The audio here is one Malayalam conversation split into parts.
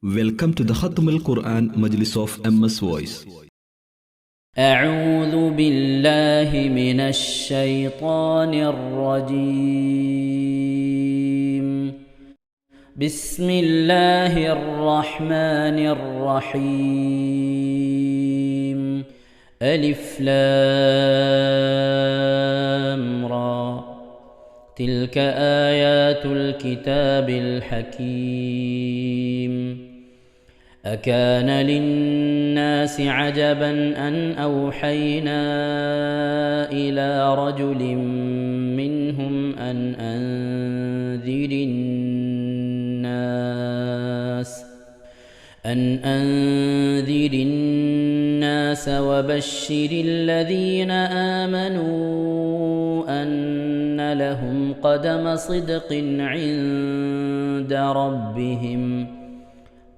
Welcome to the Khatm al-Quran Majlis of MS Voice. أعوذ بالله من الشيطان الرجيم. بسم الله الرحمن الرحيم. ألف لام را. تلك آيات الكتاب الحكيم. أكان للناس عجبا أن أوحينا إلى رجل منهم أن أنذر الناس وبشر الذين آمنوا أن لهم قدم صدق عند ربهم.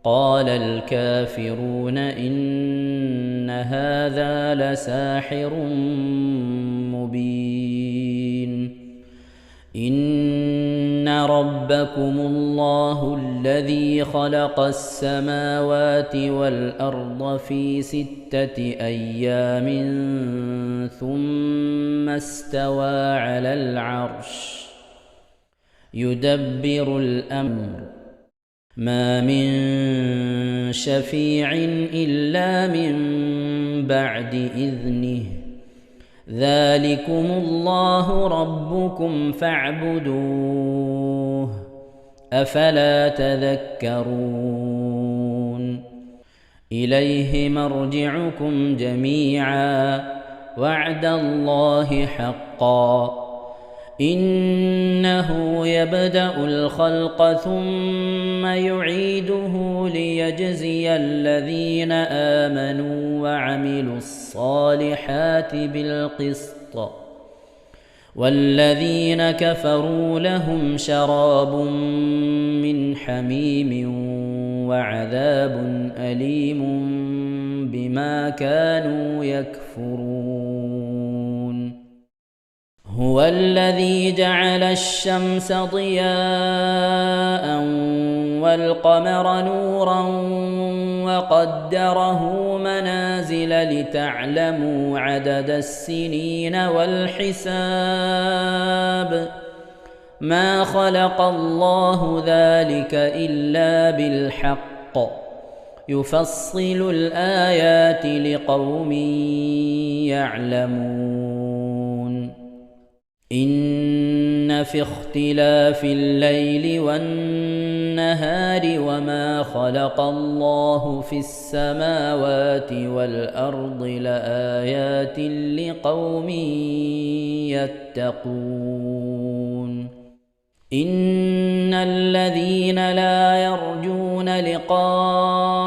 قال الكافرون إن هذا لساحر مبين. إن ربكم الله الذي خلق السماوات والأرض في 6 أيام ثم استوى على العرش يدبر الأمر ما من شفيع إلا من بعد إذنه. ذلكم الله ربكم فاعبدوه أفلا تذكرون. إليه مرجعكم جميعا وعد الله حقا. إنه يبدأ الخلق ثم يعيده ليجزي الذين آمنوا وعملوا الصالحات بالقسط والذين كفروا لهم شراب من حميم وعذاب أليم بما كانوا يكفرون. هو الذي جعل الشمس ضياء والقمر نورا وقدره منازل لتعلموا عدد السنين والحساب. ما خلق الله ذلك إلا بالحق يفصل الآيات لقوم يعلمون. إن في اختلاف الليل والنهار وما خلق الله في السماوات والأرض لآيات لقوم يتقون. إن الذين لا يرجون لقاءنا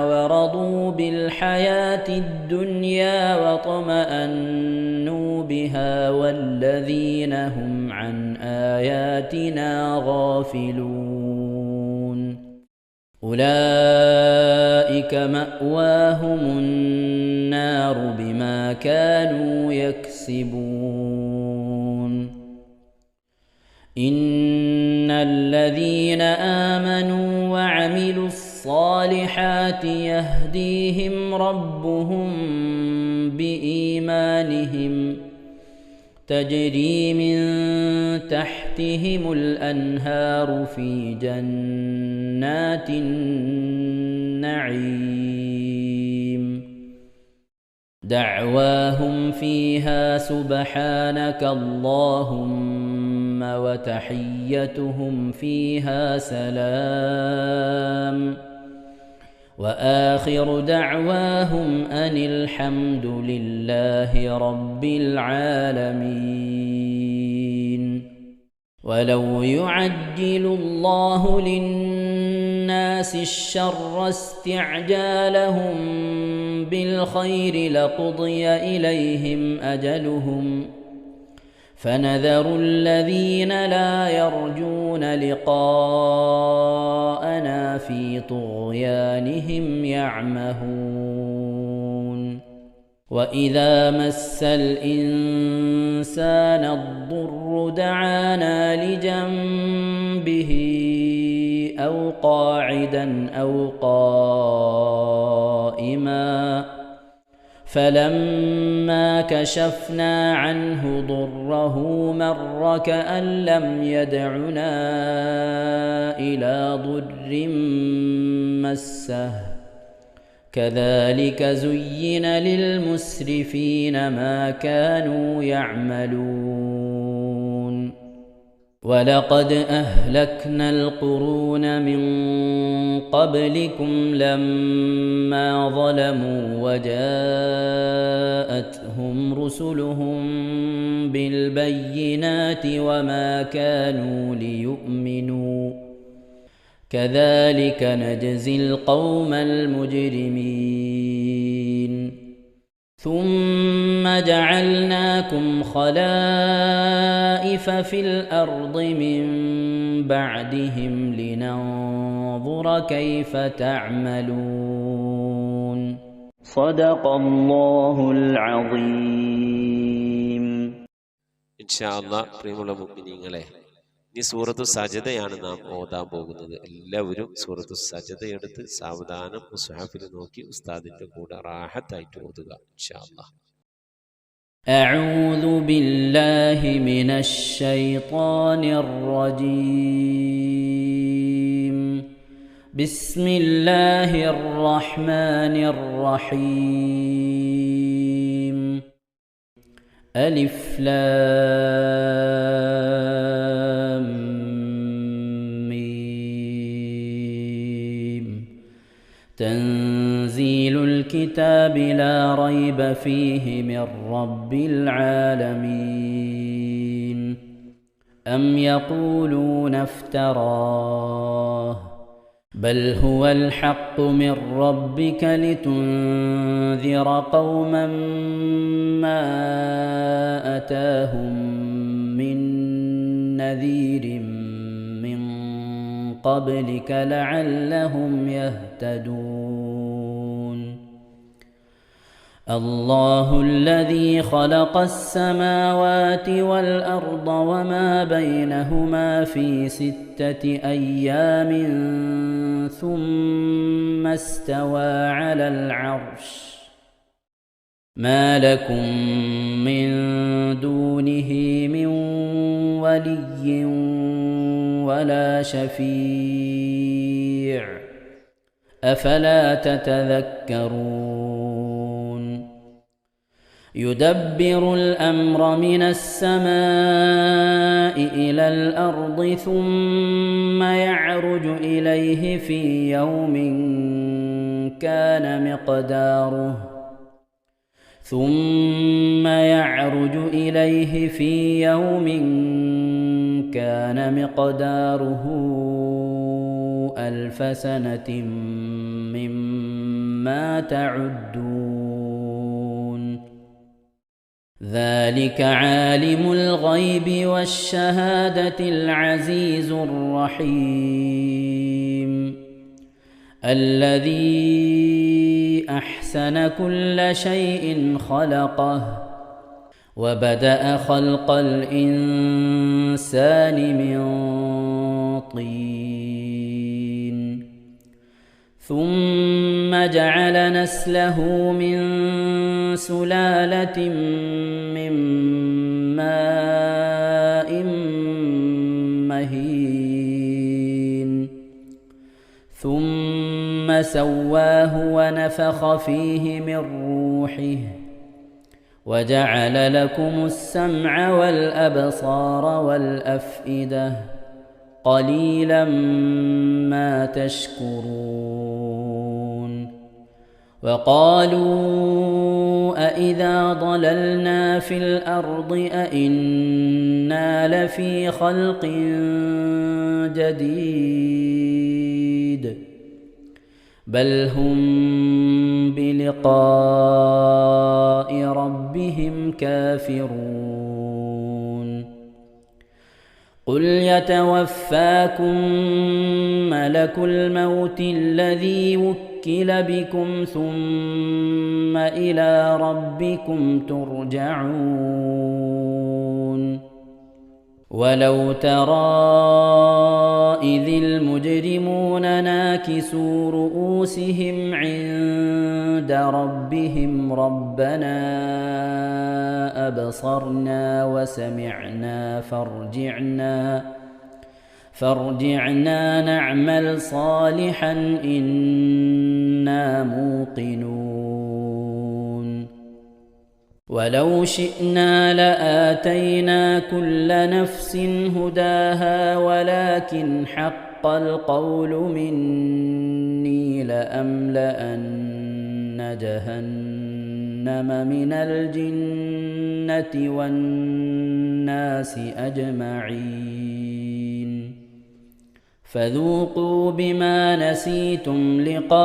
ورضوا بالحياة الدنيا واطمأنوا بها والذين هم عن آياتنا غافلون أولئك مأواهم النار بما كانوا يكسبون. إن الذين آمنوا وعملوا الصالحات يهديهم ربهم بإيمانهم تجري من تحتهم الأنهار في جنات النعيم. دعواهم فيها سبحانك اللهم وتحيتهم فيها سلام وآخر دعواهم أن الحمد لله رب العالمين. ولو يعجل الله للناس الشر استعجالهم بالخير لقضي إليهم أجلهم فنذر الذين لا يرجون لقاءنا في طغيانهم يعمهون. وإذا مس الإنسان الضر دعانا لجنبه أو قاعدا أو قائما فلما كشفنا عنه ضره مر كأن لم يدعنا إلى ضر مسه كذلك زين للمسرفين ما كانوا يعملون ولقد أهلكنا القرون من قبلكم لما ظلموا وجاءتهم رسلهم بالبينات وما كانوا ليؤمنوا كذلك نجزي القوم المجرمين ثم جعلناكم خلائف في الأرض من بعدهم لننظر كيف تعملون صدق الله العظيم إن شاء الله പ്രിയമുള്ള മുഅ്മിനീങ്ങളെ ഈ സൂറത്തു സജദയാണ് നാം ഓതാൻ പോകുന്നത്. എല്ലാവരും സൂറത്തു സജദ എടുത്ത് സാവധാനം മുസ്ഹഫിൽ നോക്കി ഉസ്താദിന്റെ കൂടെ റാഹത്തായിട്ട് ഓതുക ഇൻഷാ അല്ലാഹ്. أعوذ بالله من الشيطان الرجيم بسم الله الرحمن الرحيم ألف لام ميم تنزيل الكتاب لا ريب فيه من رب العالمين أم يقولون افتراه بل هو الحق من ربك لتنذر قوما ما أتاهم من نذير من قبلك لعلهم يهتدون الله الذي خلق السماوات والأرض وما بينهما في 6 أيام ثم استوى على العرش ما لكم من دونه من ولي ولا شفيع أفلا تتذكرون يدبر الأمر من السماء إلى الأرض ثم يعرج إليه في يوم كان مقداره 1000 سنة مما تعدون ذلك عالم الغيب والشهادة العزيز الرحيم الذي أحسن كل شيء خلقه وبدأ خلق الإنسان من طين ثم جعل نسله من سلالة من ماء مهين ثم سواه ونفخ فيه من روحه وجعل لكم السمع والأبصار والأفئدة قليلا ما تشكرون وقالوا أإذا ضللنا في الأرض أإنا لفي خلق جديد بل هم بلقاء ربهم كافرون قل يتوفاكم ملك الموت الذي وكل بكم ثم إلى ربكم ترجعون ولو ترى إذ والمجرمون ناكسوا رؤوسهم عند ربهم ربنا أبصرنا وسمعنا فارجعنا نعمل صالحا إنا موقنون ولو شئنا لآتينا كل نفس هداها ولكن حق القول مني لأملأن جهنم من الجنة والناس أجمعين فذوقوا بما نسيتم لقاء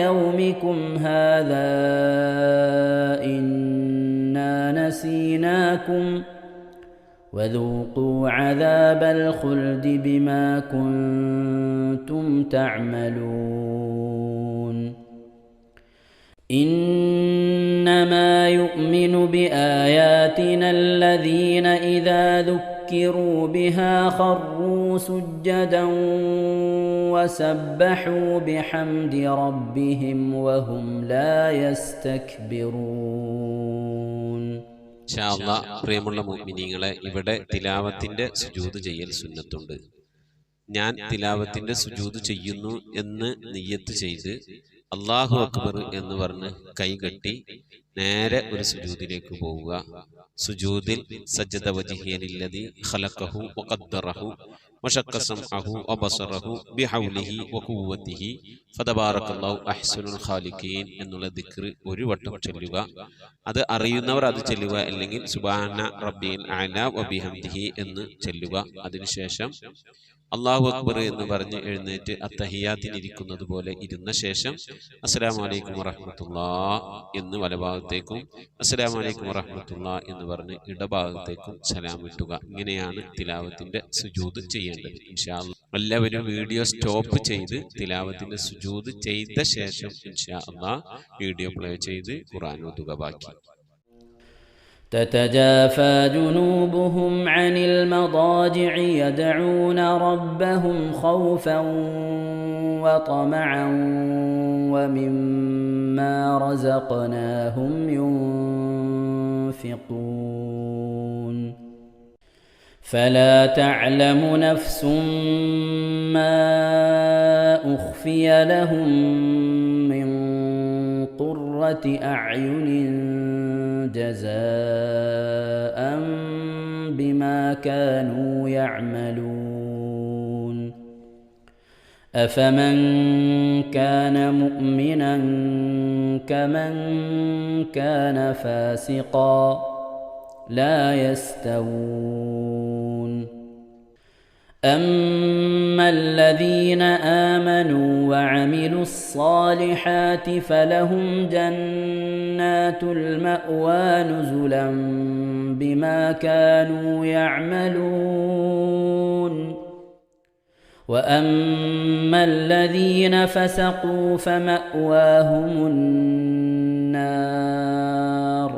يومكم هذا إنا نسيناكم وذوقوا عذاب الخلد بما كنتم تعملون إنما يؤمن بآياتنا الذين إذا ذكروا بها خروا سجدا وسبحوا بحمد ربهم وهم لا يستكبرون. ഇൻഷാ അല്ലാഹ് പ്രിയമുള്ള മുഅ്മിനീങ്ങളെ, ഇവിടെ തിലാവത്തിന്റെ സുജൂദ് ചെയ്യൽ സുന്നത്തുണ്ട്. ഞാൻ തിലാവത്തിന്റെ സുജൂദ് ചെയ്യുന്നു എന്ന് നിയ്യത്ത് ചെയ്ത് അല്ലാഹു അക്ബർ എന്ന് പറഞ്ഞ് കൈകെട്ടി നേരെ ഒരു സുജൂദിലേക്ക് പോവുക. സുജൂദിൽ സജ്ജദ വജ്ഹിയ ലില്ലദി ഖലഖഹു വഖദ്ദറഹു വശഖ്ഖ സംഅഹു വബസറഹു ബിഹൗലിഹി വഖുവ്വതിഹി ഫതബാറകല്ലാഹു അഹ്സനുൽ ഖാലിഖീൻ എന്നുള്ള ദിക്ർ ഒരു വട്ടം ചൊല്ലുക. അത് അറിയുന്നവർ അത് ചൊല്ലുക, അല്ലെങ്കിൽ സുബ്ഹാന റബ്ബിൽ അഅല വബിഹംദിഹി എന്ന് ചൊല്ലുക. അതിനുശേഷം അല്ലാഹു അക്ബർ എന്ന് പറഞ്ഞ് എഴുന്നേറ്റ് അത്തഹിയാത്തിനിരിക്കുന്നത് പോലെ ഇരുന്ന ശേഷം അസ്സലാമു അലൈക്കും വറഹ്മത്തുള്ളാഹ് എന്ന് വലഭാഗത്തേക്കും അസ്സലാമു അലൈക്കും വറഹ്മത്തുള്ളാഹ് എന്ന് പറഞ്ഞ് ഇടഭാഗത്തേക്കും സലാം ഇട്ടുക. ഇങ്ങനെയാണ് തിലാവത്തിന്റെ സുജൂദ് ചെയ്യേണ്ടത്. ഇൻഷാ അല്ലാഹ് എല്ലാവരും വീഡിയോ സ്റ്റോപ്പ് ചെയ്ത് തിലാവത്തിന്റെ സുജൂദ് ചെയ്ത ശേഷം ഇൻഷാ അല്ലാഹ് വീഡിയോ പ്ലേ ചെയ്ത് ഖുർആൻ ഓതുക. ബാക്കി تتجافى جنوبهم عن المضاجع يدعون ربهم خوفا وطمعا ومما رزقناهم ينفقون فلا تعلم نفس ما أخفي لهم من قرة أعين جزاء بما كانوا يعملون أفمن كان مؤمنا كمن كان فاسقا لا يستوون أما الذين آمنوا وعملوا الصالحات فلهم جنات المأوى نزلا بما كانوا يعملون وأما الذين فسقوا فمأواهم النار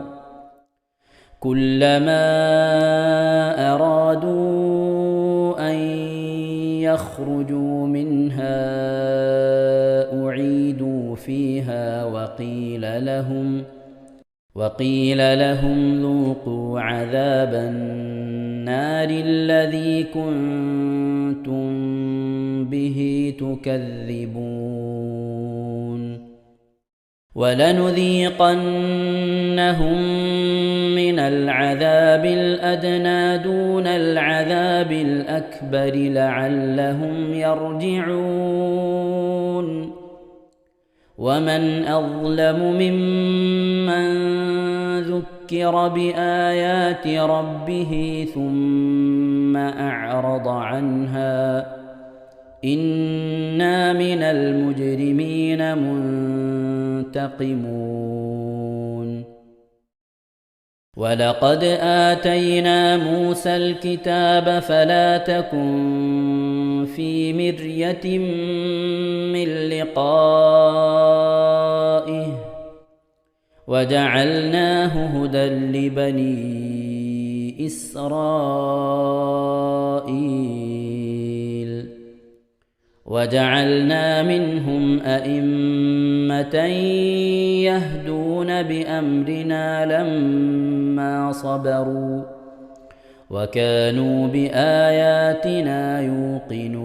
كلما أرادوا أن يخرجوا منها أعيدوا فيها وقيل لهم ذوقوا عذاب النار الذي كنتم به تكذبون ولنذيقنهم من العذاب الأدنى دون العذاب الأكبر لعلهم يرجعون ومن أظلم ممن ذكر بآيات ربه ثم أعرض عنها إنا من المجرمين منتقمون ولقد آتينا موسى الكتاب فلا تكن في مرية من لقائه وجعلناه هدى لبني إسرائيل وجعلنا منهم أئمة يهدون بأمرنا لما صبروا وكانوا بآياتنا يوقنون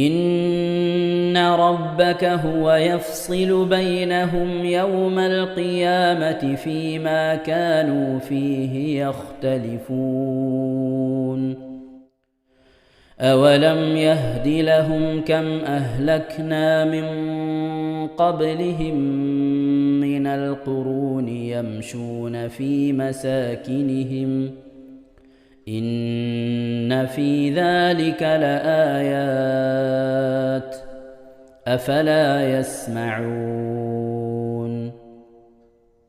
إن ربك هو يفصل بينهم يوم القيامة فيما كانوا فيه يختلفون أولم يهد لهم كم أهلكنا من قبلهم من القرون يمشون في مساكنهم إن في ذلك لآيات أفلا يسمعون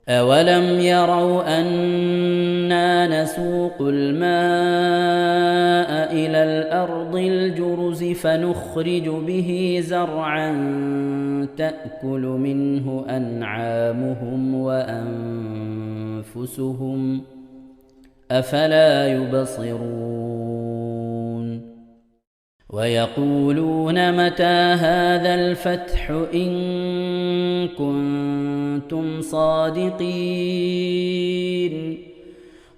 أولم يروا أنا نسوق الماء إلى الأرض الجرز فنخرج به زرعا تأكل منه أنعامهم وأنفسهم أفلا يبصرون ويقولون متى هذا الفتح إن كنتم صادقين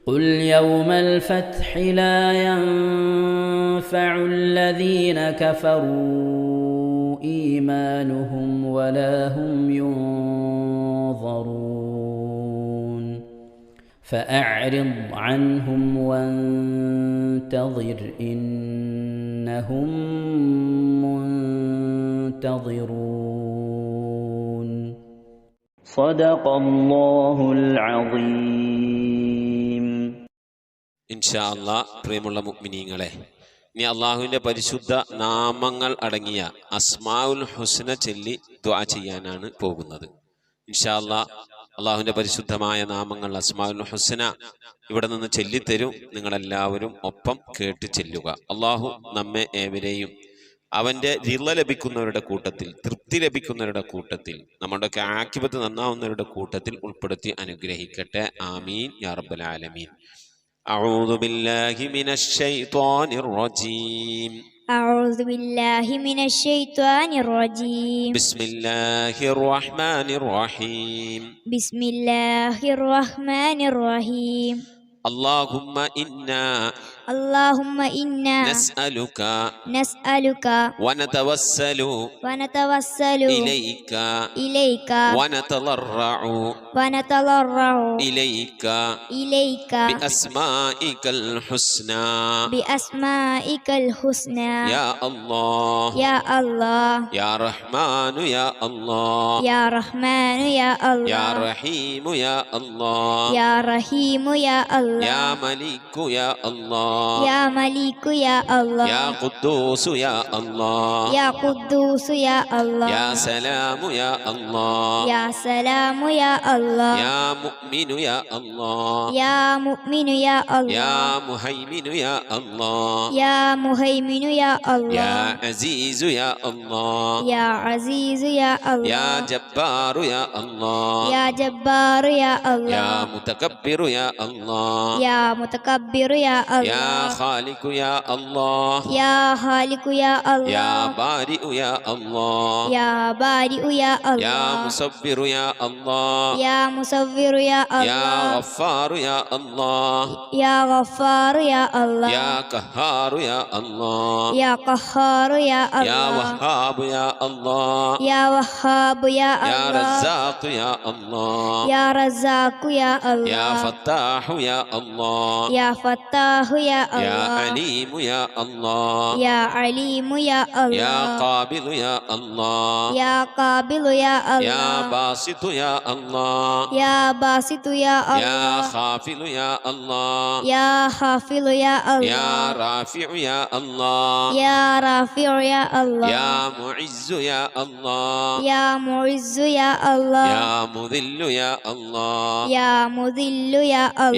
قل يوم الفتح لا ينفع الذين كفروا إيمانهم ولا هم ينظرون فأعرض عنهم وانتظر إنهم منتظرون صدق الله العظيم. ഇൻഷാ അല്ലാഹ് പ്രിയമുള്ള മുഅ്മിനീങ്ങളെ, ഇനി അള്ളാഹുവിൻ്റെ പരിശുദ്ധ നാമങ്ങൾ അടങ്ങിയ അസ്മാഉൽ ഹുസ്ന ചൊല്ലി ദുആ ചെയ്യാനാണ് പോകുന്നത്. ഇൻഷാ അല്ലാഹ് അള്ളാഹുവിൻ്റെ പരിശുദ്ധമായ നാമങ്ങൾ അസ്മാഉൽ ഹുസ്ന ഇവിടെ നിന്ന് ചൊല്ലിത്തരും. നിങ്ങളെല്ലാവരും ഒപ്പം കേട്ട് ചെല്ലുക. അള്ളാഹു നമ്മെ ഏവരെയും അവൻ്റെ റിള ലഭിക്കുന്നവരുടെ കൂട്ടത്തിൽ, തൃപ്തി ലഭിക്കുന്നവരുടെ കൂട്ടത്തിൽ, നമ്മുടെയൊക്കെ ആഖിബത്ത് നന്നാവുന്നവരുടെ കൂട്ടത്തിൽ ഉൾപ്പെടുത്തി അനുഗ്രഹിക്കട്ടെ. ആമീൻ യാ റബ്ബൽ ആലമീൻ. أعوذ بالله من الشيطان الرجيم. أعوذ بالله من الشيطان الرجيم. بسم الله الرحمن الرحيم. بسم الله الرحمن الرحيم. اللهم إنا نسألك ونتوسل إليك ونتضرع إليك بأسمائك الحسنى يا الله يا رحمن يا الله يا رحيم يا الله يا ملك يا الله يا قدوس يا الله يا سلام يا الله يا مؤمن يا الله يا مهيمن يا الله يا عزيز يا الله يا جبار يا الله يا متكبر يا الله يا خالق يا الله يا بارئ يا الله يا مصبر يا الله يا غفار يا الله يا قهار يا الله يا وهاب يا الله يا رزاق يا الله يا فتاح يا الله يا عليم يا الله يا قابل يا الله يا باسط يا الله يا خافل يا الله يا رافع يا الله يا معز يا الله يا مذل يا الله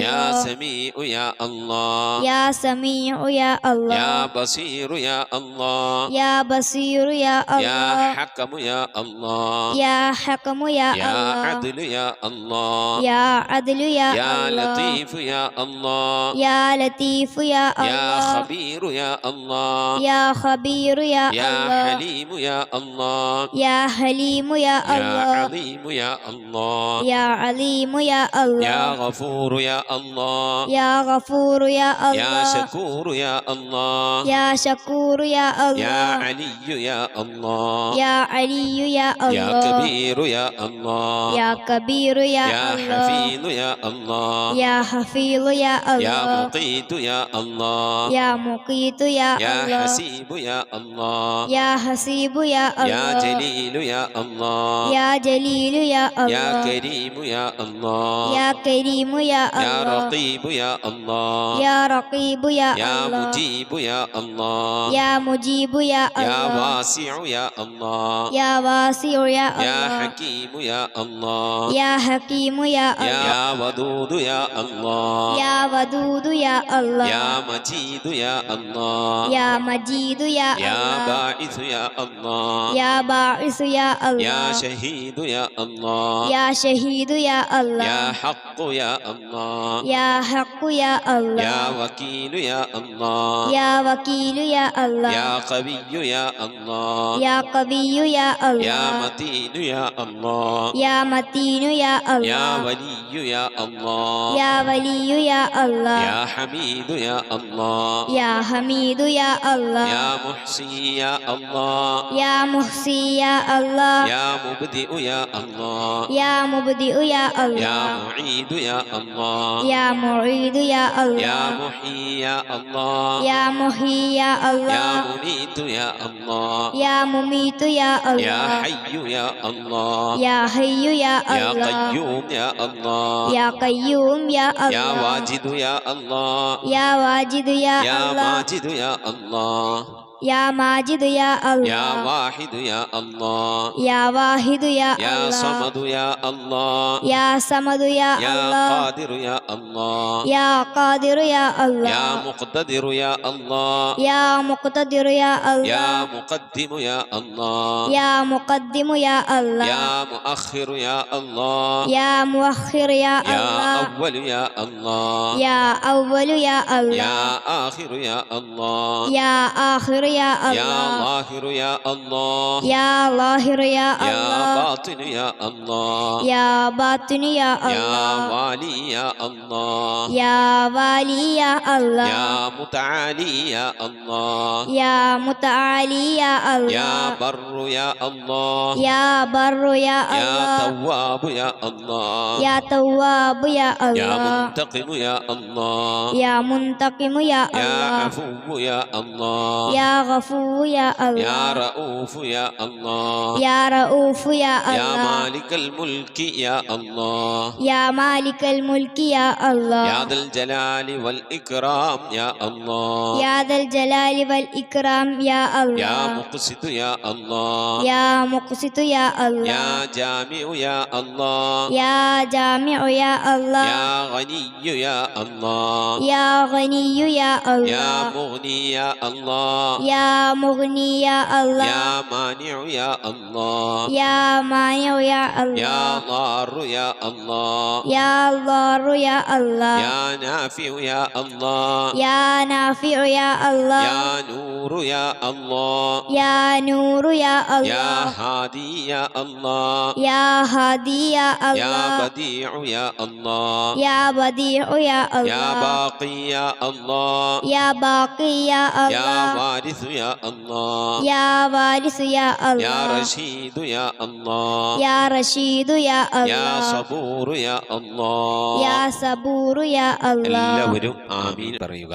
يا سميع يا الله سميع يا الله يا بصير يا الله يا بصير يا يا الله حكم يا الله يا حكم يا يا الله عدل يا الله يا عدل يا يا الله لطيف يا الله يا لطيف يا يا الله خبير يا الله يا خبير يا يا الله حليم يا الله يا حليم يا يا الله عظيم يا الله يا عليم يا يا الله غفور يا الله يا غفور يا يا الله شكور يا الله يا شكور يا يا الله علي يا الله يا علي يا يا الله كبير يا الله يا كبير يا يا الله حفيظ يا الله يا حفيظ يا يا الله مقيت يا الله يا مقيت يا يا الله حسيب يا الله يا حسيب يا يا الله جليل يا الله يا جليل يا يا الله كريم يا الله يا كريم يا يا الله رقيب يا الله يا رقيب يا يا الله مجيب يا الله يا مجيب يا يا الله واسع يا الله يا واسع يا يا الله حكيم يا الله يا حكيم يا الله يا ودود يا الله يا ودود يا الله يا مجيد يا الله يا مجيد يا يا الله باعث يا الله يا باعث يا يا الله شهيد يا الله يا شهيد يا الله يا حق يا الله يا حق يا الله يا وكيل يا الله يا وكيل يا الله يا قوي يا الله يا قوي يا يا الله متين يا الله يا متين يا يا الله ولي يا الله يا ولي يا الله يا حميد يا الله يا حميد يا الله يا محصي يا الله يا محصي يا الله يا مبدئ يا الله يا مبدئ يا يا الله معيد يا الله يا معيد يا يا الله محيي يا الله يا محيي يا يا الله مميت يا الله يا مميت يا يا الله حي يا الله يا حي يا يا الله قيوم يا الله يا قيوم يا يا الله واجد يا الله يا واجد يا يا الله ماجد يا الله يا ماجد يا يا الله واحد يا الله يا واحد يا يا الله صمد يا الله يا صمد يا يا الله قادر يا الله يا قادر يا يا الله مقتدر يا الله يا مقتدر يا يا الله مقدم يا الله يا مقدم يا الله يا مؤخر يا الله يا مؤخر يا يا الله أول يا الله يا أول يا يا الله آخر يا الله يا آخر يا يا الله ظاهر يا الله يا ظاهر يا يا الله باطن يا الله يا باطن يا يا الله والي يا الله يا والي يا الله يا متعالي يا الله يا متعالي يا يا الله بر يا الله يا بر يا يا الله تواب يا الله يا تواب يا يا الله منتقم يا الله يا منتقم يا يا الله عفو يا الله يا غفور يا يا الله رؤوف يا الله يا رؤوف يا يا الله مالك الملك يا الله يا مالك الملك يا الله يا ذا الجلال والإكرام يا الله يا ذا الجلال والإكرام يا يا الله مقسط يا الله يا مقسط يا الله يا جامع يا الله يا جامع يا الله يا غني يا الله يا غني يا يا الله مغني يا الله يا مغني يا الله يا مانع يا الله يا مانع يا يا الله ضار يا الله يا ضار يا الله يا نافع يا الله يا نافع يا الله يا نور يا الله يا نور يا يا الله هادي يا الله يا هادي يا يا الله بديع يا الله يا بديع يا يا الله باقي يا الله يا باقي يا يا الله وارث يا الله يا وارث يا يا الله رشيد يا الله يا رشيد يا يا الله صبور يا الله يا صبور يا الله എല്ലാവരും ആമീൻ പറയുക.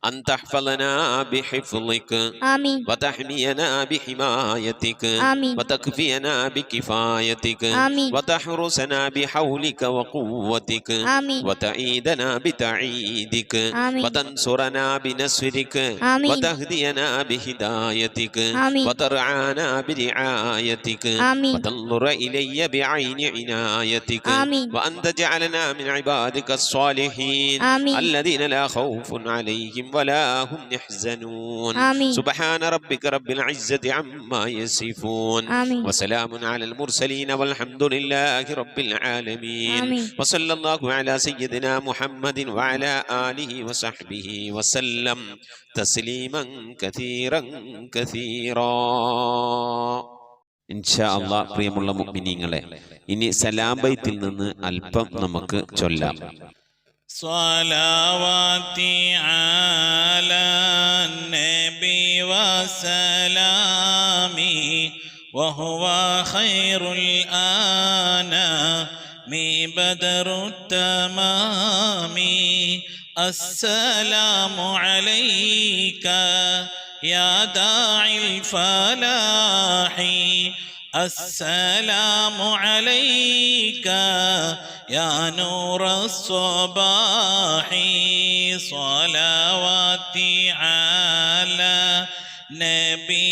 أن تحفظنا بحفظك آمين وتحمينا بحمايتك آمين وتكفينا بكفايتك آمين وتحرسنا بحولك وقوتك آمين وتعيدنا بتعيدك آمين وتنصرنا بنصرك آمين وتهدينا بهدايتك آمين وترعانا برعايتك آمين وتنظر إلي بعين عنايتك آمين وأن تجعلنا من عبادك الصالحين آمين الذين لا خوف عليهم ولا هم يحزنون آمين. سبحان ربك رب العزة عما يصفون آمين. وسلام على المرسلين والحمد لله رب العالمين آمين. وصلى الله على سيدنا محمد وعلى آله وصحبه وسلم تسليما كثيرا كثيرا. ഇൻഷാ അല്ലാഹ് പ്രിയമുള്ള മുഅ്മിനീങ്ങളെ, ഇനി സലാം ബൈത്തിൽ നിന്ന് അല്പം നമുക്ക് ചൊല്ലാം. സ്വലാവാതി അലാ നബി വസലാമി വഹുവ ഖൈറുൽ ആനാമി ബദറുത് തമാമി അസ്സലാമു അലൈക യാ ദാഇൽ ഫലാഹി السلام عليك يا نور الصباح صلواتي على نبي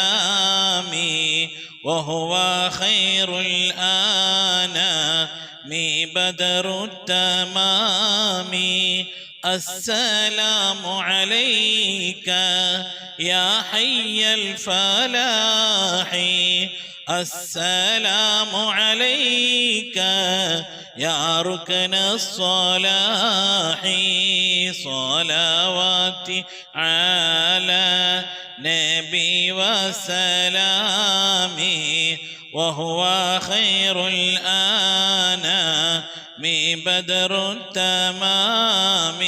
وسلامي وهو خير الأنام بدر التمام السلام عليك يا حي الفلاح السلام عليك يا ركن الصلاح صلواتي على نبي وسلامي وهو خير الأنام بدر التمام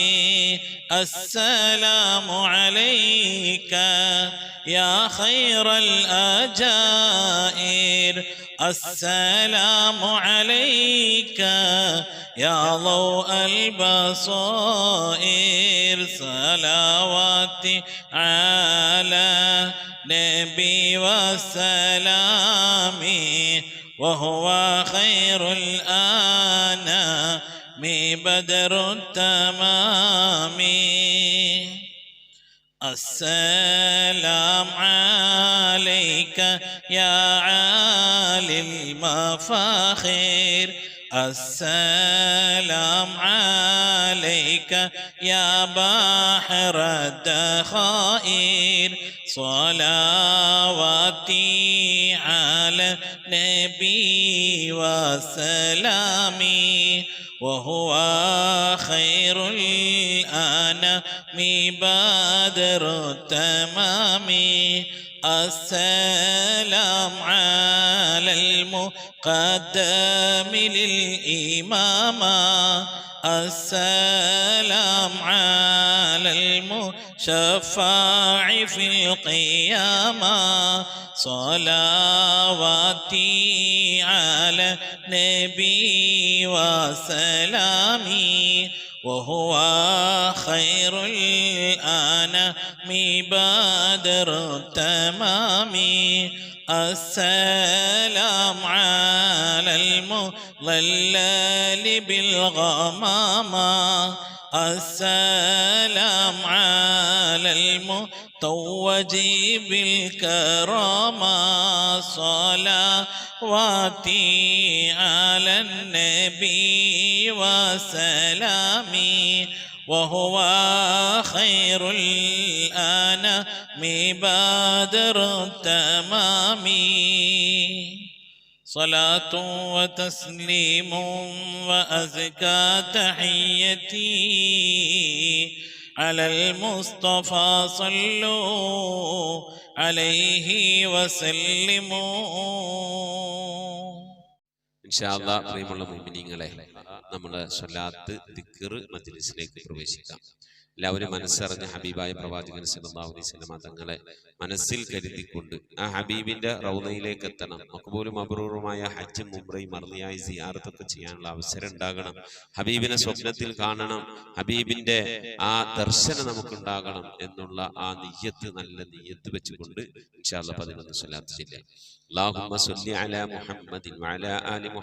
السلام عليك يا خير الأجائر السلام عليك يا ضوء البصائر صلواتي على نبي وسلامي وهو خير الأنام بدر التمام السلام عليك يا عالي المفاخر السلام عليك يا بحر الدخائر صلواتي على النبي وسلامي وهو خير الأنام بدر التمام السلام على المقدم للإمامة السلام على المشفع في القيامة صلواتي على النبي وسلامي وهو خير الأنام بدر التمام السلام على المضلل بالغمامة السلام على المتوج بالكرامة صلواتي على النبي وسلامي وهو خير الأنام بدر التمام صلاة وتسليم وأزكى تحيتي على المصطفى صلوا عليه وسلموا. ഇൻഷാ അല്ലാഹ് പ്രിയമുള്ള മുഅ്മിനീങ്ങളെ, നമ്മുടെ സ്വലാത്ത് ദിക്ർ മജ്ലിസിലേക്ക് പ്രവേശിക്കാം. എല്ലാവരും മനസ്സറിഞ്ഞ ഹബീബായ പ്രവാചകൻ സല്ലല്ലാഹു അലൈഹി വസല്ലം തങ്ങളെ മനസ്സിൽ കരുതിക്കൊണ്ട് ആ ഹബീബിന്റെ റൗളയിലേക്ക് എത്തണം. മഖ്ബൂലും മബ്റൂറുമായ ഹജ്ജും ഉംറയും മർദിയായ സിയാറത്തൊക്കെ ചെയ്യാനുള്ള അവസരം ഉണ്ടാകണം. ഹബീബിനെ സ്വപ്നത്തിൽ കാണണം, ഹബീബിന്റെ ആ ദർശനം നമുക്കുണ്ടാകണം എന്നുള്ള ആ നിയ്യത്ത്, നല്ല നിയ്യത്ത് വെച്ചുകൊണ്ട് ഇൻഷാ അല്ലാഹ് 11 സ്വലാത്ത് ചൊല്ലാം. اللهم صل على محمد وعلى آل محمد